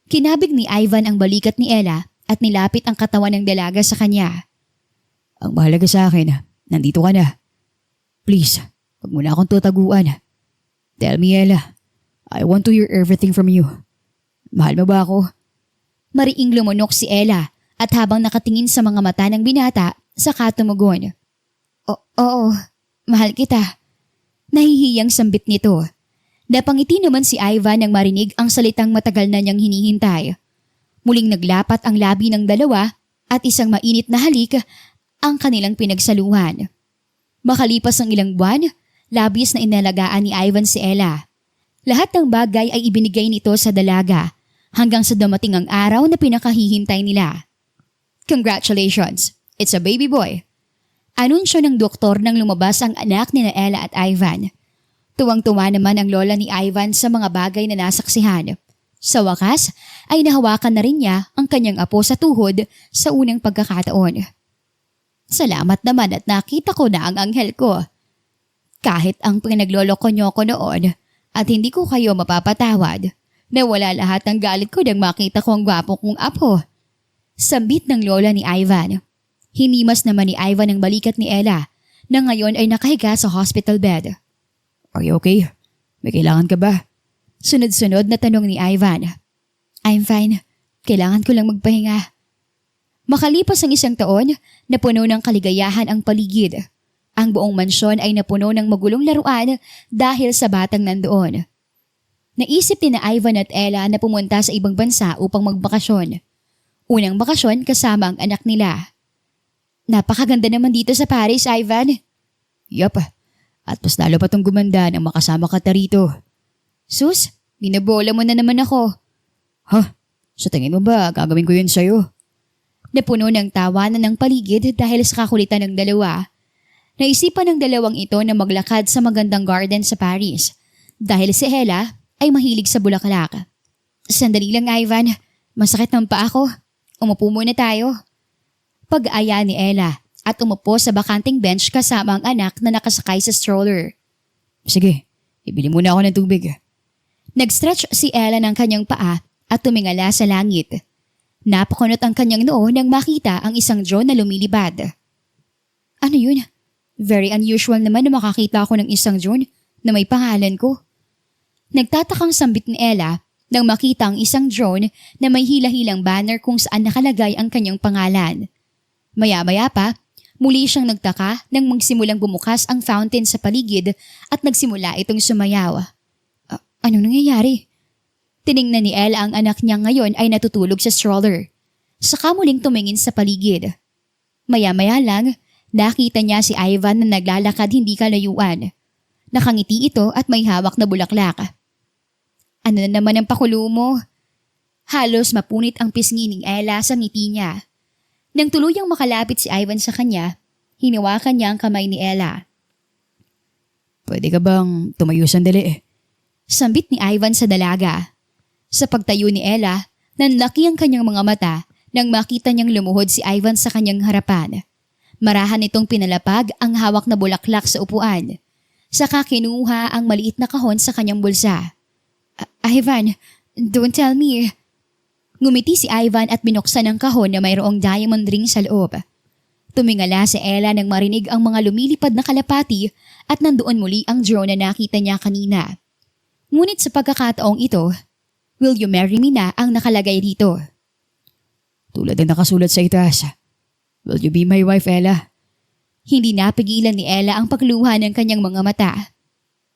Kinabig ni Ivan ang balikat ni Ella at nilapit ang katawan ng dalaga sa kanya. Ang mahalaga sa akin, nandito ka na. Please, huwag mo na akong tutaguan. Tell me, Ella. I want to hear everything from you. Mahal mo ba ako? Mariing lumunok si Ella at habang nakatingin sa mga mata ng binata, saka tumugon. Oo, mahal kita. Nahihiyang sambit nito. Napangiti naman si Ivan nang marinig ang salitang matagal na niyang hinihintay. Muling naglapat ang labi ng dalawa at isang mainit na halik ang kanilang pinagsaluhan. Makalipas ang ilang buwan, labis na inalagaan ni Ivan si Ella. Lahat ng bagay ay ibinigay nito sa dalaga hanggang sa dumating ang araw na pinakahihintay nila. Congratulations! It's a baby boy! Anunsyo ng doktor nang lumabas ang anak ni Ella at Ivan. Tuwang-tuwa naman ang lola ni Ivan sa mga bagay na nasaksihan. Sa wakas ay nahawakan na rin niya ang kanyang apo sa tuhod sa unang pagkakataon. Salamat naman at nakita ko na ang anghel ko. Kahit ang pinagloloko niyo ko noon at hindi ko kayo mapapatawad, nawala lahat ng galit ko nang makita ko ang gwapo kong apo. Sambit ng lola ni Ivan. Hinimas naman ni Ivan ang balikat ni Ella na ngayon ay nakahiga sa hospital bed. Are you okay? May kailangan ka ba? Sunod-sunod na tanong ni Ivan. I'm fine. Kailangan ko lang magpahinga. Makalipas ang isang taon, napuno ng kaligayahan ang paligid. Ang buong mansyon ay napuno ng magulong laruan dahil sa batang nandoon. Naisip ni na Ivan at Ella na pumunta sa ibang bansa upang magbakasyon. Unang bakasyon kasama ang anak nila. Napakaganda naman dito sa Paris, Ivan. Yup. At mas lalo pa tong gumanda nang makasama ka rito. Sus, binabola mo na naman ako. Sa tingin mo ba gagawin ko yun sa'yo? Napuno ng tawanan ng paligid dahil sa kakulitan ng dalawa. Naisipan ng dalawang ito na maglakad sa magandang garden sa Paris dahil si Ella ay mahilig sa bulaklak. Sandali lang, Ivan. Masakit ng paa ko. Umupo muna tayo. Pag-aya ni Ella at umupo sa bakanting bench kasama ang anak na nakasakay sa stroller. Sige, ibili muna ako ng tubig. Nag-stretch si Ella ng kanyang paa at tumingala sa langit. Napakunot ang kanyang noo nang makita ang isang drone na lumilipad. Ano yun? Very unusual naman na makakita ako ng isang drone na may pangalan ko. Nagtatakang sambit ni Ella nang makita ang isang drone na may hila-hilang banner kung saan nakalagay ang kanyang pangalan. Maya-maya pa, muli siyang nagtaka nang magsimulang bumukas ang fountain sa paligid at nagsimula itong sumayaw. Anong nangyayari? Tiningnan ni Ella ang anak niya ngayon ay natutulog sa stroller. Saka muling tumingin sa paligid. Maya-maya lang, nakita niya si Ivan na naglalakad hindi kalayuan. Nakangiti ito at may hawak na bulaklak. Ano na naman ang pakulo mo? Halos mapunit ang pisngi ni Ella sa ngiti niya. Nang tuluyang makalapit si Ivan sa kanya, hinawakan niya ang kamay ni Ella. Pwede ka bang tumayo sandali? Sambit ni Ivan sa dalaga. Sa pagtayo ni Ella, nanlaki ang kanyang mga mata nang makita niyang lumuhod si Ivan sa kanyang harapan. Marahan itong pinalapag ang hawak na bulaklak sa upuan. Saka kinuha ang maliit na kahon sa kanyang bulsa. Ivan, don't tell me. Ngumiti si Ivan at binuksan ang kahon na mayroong diamond ring sa loob. Tumingala si Ella nang marinig ang mga lumilipad na kalapati at nandoon muli ang drone na nakita niya kanina. Ngunit sa pagkakataong ito, "Will you marry me" na ang nakalagay dito. Tulad na nakasulat sa itaas. Will you be my wife, Ella? Hindi napigilan ni Ella ang pagluha ng kanyang mga mata.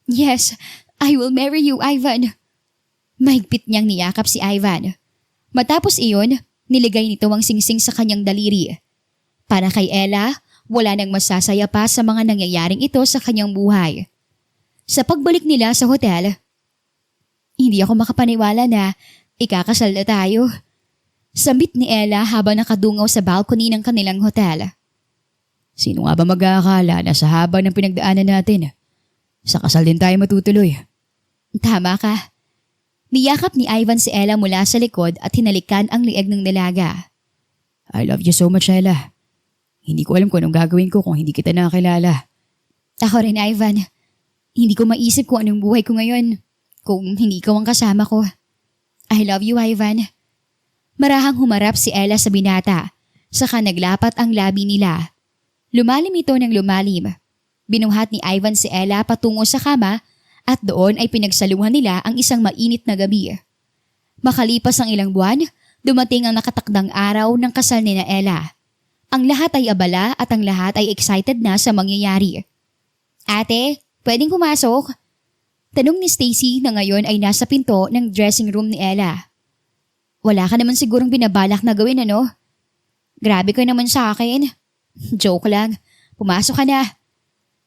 Yes, I will marry you, Ivan. Mahigpit niyang niyakap si Ivan. Matapos iyon, niligay nito ang singsing sa kanyang daliri. Para kay Ella, wala nang masasaya pa sa mga nangyayaring ito sa kanyang buhay. Sa pagbalik nila sa hotel, hindi ako makapaniwala na ikakasal na tayo. Sambit ni Ella habang nakadungaw sa balcony ng kanilang hotel. Sino nga ba mag-aakala na sa haba ng pinagdaanan natin, sa kasal din tayo matutuloy? Tama ka. Niyakap ni Ivan si Ella mula sa likod at hinalikan ang lieg ng dalaga. I love you so much, Ella. Hindi ko alam kung anong gagawin ko kung hindi kita nakakilala. Ako rin, Ivan. Hindi ko maisip kung anong buhay ko ngayon kung hindi ikaw ang kasama ko. I love you, Ivan. Marahang humarap si Ella sa binata, saka naglapat ang labi nila. Lumalim ito ng lumalim. Binuhat ni Ivan si Ella patungo sa kama at doon ay pinagsaluhan nila ang isang mainit na gabi. Makalipas ang ilang buwan, dumating ang nakatakdang araw ng kasal ni Ella. Ang lahat ay abala at ang lahat ay excited na sa mangyayari. Ate, pwedeng pumasok? Tanong ni Stacy na ngayon ay nasa pinto ng dressing room ni Ella. Wala ka naman sigurong binabalak na gawin, ano? Grabe ka naman sa akin. Joke lang. Pumasok ka na.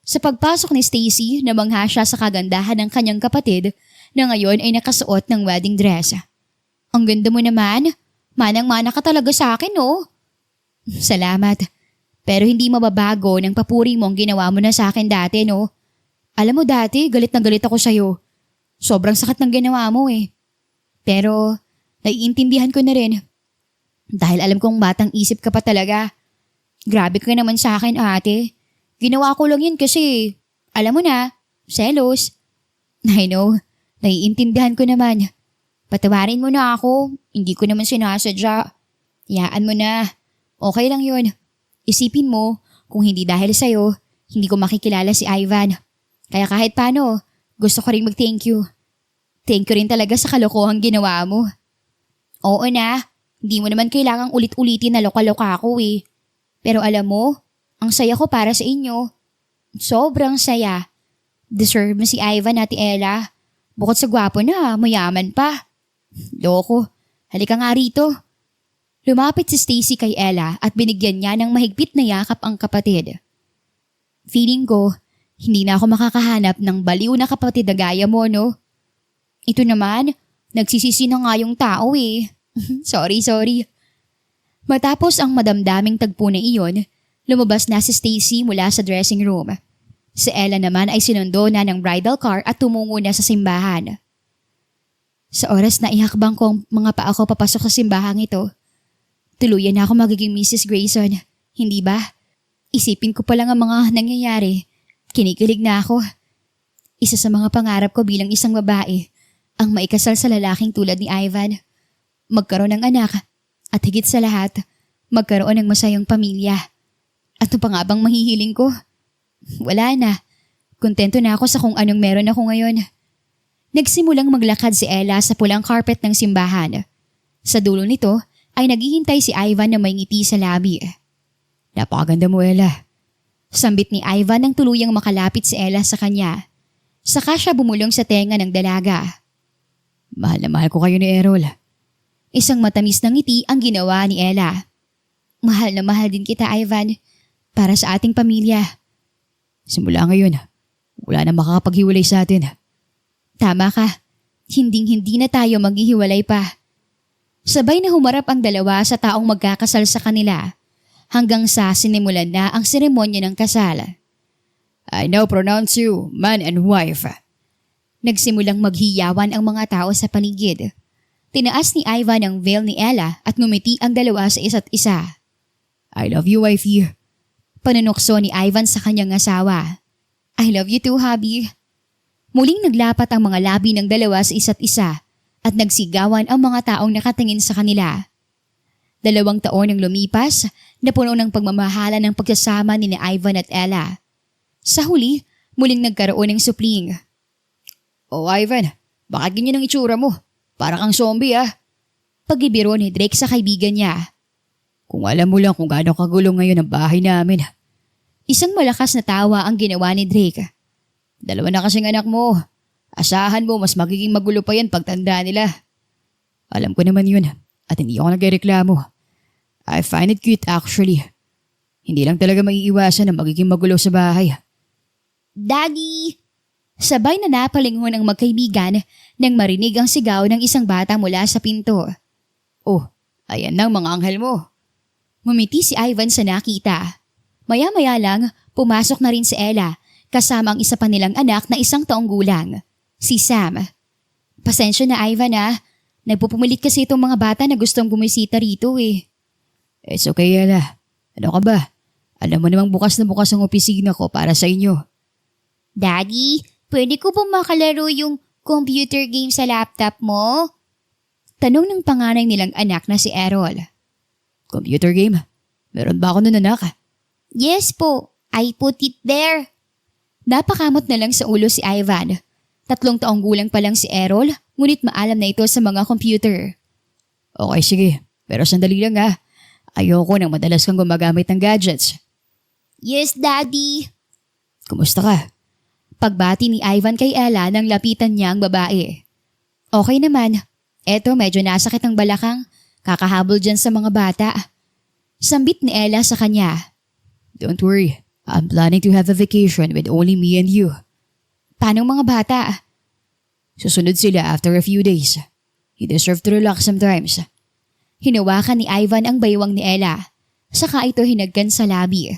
Sa pagpasok ni Stacy, namangha siya sa kagandahan ng kanyang kapatid na ngayon ay nakasuot ng wedding dress. Ang ganda mo naman. Manang-mana ka talaga sa akin, no? Salamat. Pero hindi mababago ng papuri mo ang ginawa mo na sa akin dati, no? Alam mo dati, galit na galit ako sa'yo. Sobrang sakit ng ginawa mo eh. Pero naiintindihan ko na rin. Dahil alam kong batang isip ka pa talaga. Grabe ka naman sa akin, ate. Ginawa ko lang yun kasi, alam mo na, selos. I know, naiintindihan ko naman. Patawarin mo na ako, hindi ko naman sinasadya. Hayaan mo na, okay lang yun. Isipin mo, kung hindi dahil sa'yo, hindi ko makikilala si Ivan. Kaya kahit paano, gusto ko rin mag-thank you. Thank you rin talaga sa kalokohang ginawa mo. Oo na, hindi mo naman kailangang ulit-ulitin na loka-loka ako eh. Pero alam mo, ang saya ko para sa inyo. Sobrang saya. Deserve mo si Ivan at Ella. Bukod sa gwapo na, mayaman pa. Loko, halika nga rito. Lumapit si Stacy kay Ella at binigyan niya ng mahigpit na yakap ang kapatid. Feeling ko, hindi na ako makakahanap ng baliw na kapatid na gaya mo, no? Ito naman, nagsisisi na nga yung tao eh. Sorry. Matapos ang madamdaming tagpo na iyon, Lumabas na si Stacy mula sa dressing room. Si Ella naman ay sinundo na ng bridal car at tumungo na sa simbahan. Sa oras na ihakbang ko ang mga paa ko papasok sa simbahang ito, tuluyan na ako magiging Mrs. Grayson, hindi ba? Isipin ko pa lang ang mga nangyayari. Kinikilig na ako. Isa sa mga pangarap ko bilang isang babae, ang maikasal sa lalaking tulad ni Ivan. Magkaroon ng anak at higit sa lahat, magkaroon ng masayang pamilya. At ano pa nga bang mahihiling ko? Wala na. Kontento na ako sa kung anong meron ako ngayon. Nagsimulang maglakad si Ella sa pulang carpet ng simbahan. Sa dulo nito ay naghihintay si Ivan na may ngiti sa labi. Napakaganda mo, Ella. Sambit ni Ivan nang tuluyang makalapit si Ella sa kanya. Saka siya bumulong sa tenga ng dalaga. Mahal na mahal ko kayo ni Errol. Isang matamis na ngiti ang ginawa ni Ella. Mahal na mahal din kita, Ivan, para sa ating pamilya. Simula ngayon, wala na makakapaghiwalay sa atin. Tama ka, hinding-hindi na tayo maghihiwalay pa. Sabay na humarap ang dalawa sa taong magkakasal sa kanila hanggang sa sinimulan na ang seremonya ng kasal. I now pronounce you man and wife. Nagsimulang maghiyawan ang mga tao sa paligid. Tinaas ni Ivan ang veil ni Ella at ngumiti ang dalawa sa isa't isa. I love you, wifey. Panunukso ni Ivan sa kanyang asawa. I love you too, hubby. Muling naglapat ang mga labi ng dalawa sa isa't isa at nagsigawan ang mga taong nakatingin sa kanila. 2 taon ang lumipas na puno ng pagmamahala ng pagsasama ni Ivan at Ella. Sa huli, muling nagkaroon ng supling. Oh, Ivan, bakit ganyan ang itsura mo? Para kang zombie, ah. Pagibiro ni Drake sa kaibigan niya. Kung alam mo lang kung gaano kagulo ngayon ang bahay namin. Isang malakas na tawa ang ginawa ni Drake. 2 na kasing anak mo. Asahan mo mas magiging magulo pa yan pagtanda nila. Alam ko naman yun at hindi ako nagreklamo. I find it cute actually. Hindi lang talaga maiiwasan na magiging magulo sa bahay. Daddy! Sabay na napalingon ang magkaibigan nang marinig ang sigaw ng isang bata mula sa pinto. Oh, ayan na ang mga anghel mo. Ngumiti si Ivan sa nakita. Maya-maya lang, pumasok na rin si Ella kasama ang isa pa nilang anak na 1 taong gulang, si Sam. Pasensya na, Ivan, ah. Nagpupumilit kasi itong mga bata na gustong bumisita rito eh. It's okay, Ella. Ano ka ba? Alam mo namang bukas na bukas ang opisina ko para sa inyo. Daddy, pwede ko ba makalaro yung computer game sa laptop mo? Tanong ng panganay nilang anak na si Errol. Computer game? Meron ba ako nun, anak? Yes po, I put it there. Napakamot na lang sa ulo si Ivan. 3 taong gulang pa lang si Errol, ngunit maalam na ito sa mga computer. Okay, sige. Pero sandali lang ah. Ayoko nang madalas kang gumagamit ng gadgets. Yes, Daddy. Kumusta ka? Pagbati ni Ivan kay Ella nang lapitan niya ang babae. Okay naman. Eto, medyo nasakit ang balakang. Kakahabol dyan sa mga bata. Sambit ni Ella sa kanya. Don't worry. I'm planning to have a vacation with only me and you. Paano mga bata? Susunod sila after a few days. You deserve to relax sometimes. Hinawakan ni Ivan ang baywang ni Ella. Saka ito hinagkan sa labi.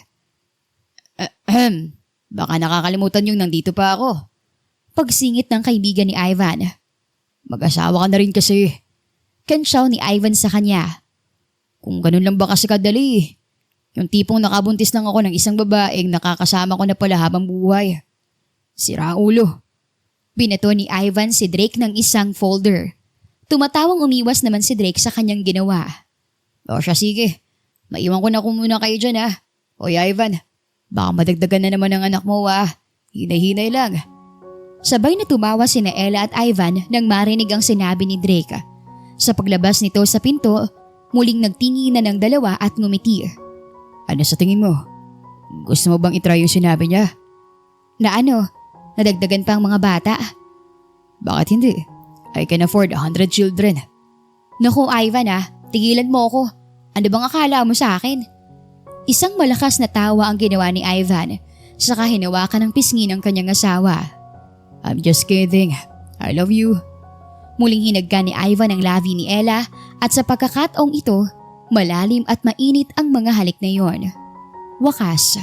Baka nakakalimutan yung nandito pa ako. Pagsingit ng kaibigan ni Ivan. Mag-asawa ka na rin kasi. Kansyaw ni Ivan sa kanya. Kung ganun lang ba kasi kadali. Yung tipong nakabuntis lang ako ng isang babaeng nakakasama ko na pala habang buhay. Sira ang ulo. Binato ni Ivan si Drake ng isang folder. Tumatawang umiwas naman si Drake sa kanyang ginawa. O siya, sige. Maiwan ko na muna kayo dyan ah. Oy Ivan, baka madagdagan na naman ang anak mo ah. Hinay-hinay lang. Sabay na tumawa sina Ella at Ivan nang marinig ang sinabi ni Drake. Sa paglabas nito sa pinto, muling nagtinginan ng dalawa at ngumiti. Ano sa tingin mo? Gusto mo bang itry yung sinabi niya? Na ano? Nadagdagan pa ang mga bata? Bakit hindi? I can afford 100 children. Naku Ivan ah, tigilan mo ako. Ano bang akala mo sa akin? Isang malakas na tawa ang ginawa ni Ivan, saka hinawakan ng pisngi ng kanyang asawa. I'm just kidding. I love you. Muling hinagka ni Ivan ang labi ni Ella at sa pagkakataong ito, malalim at mainit ang mga halik na yon. Wakas,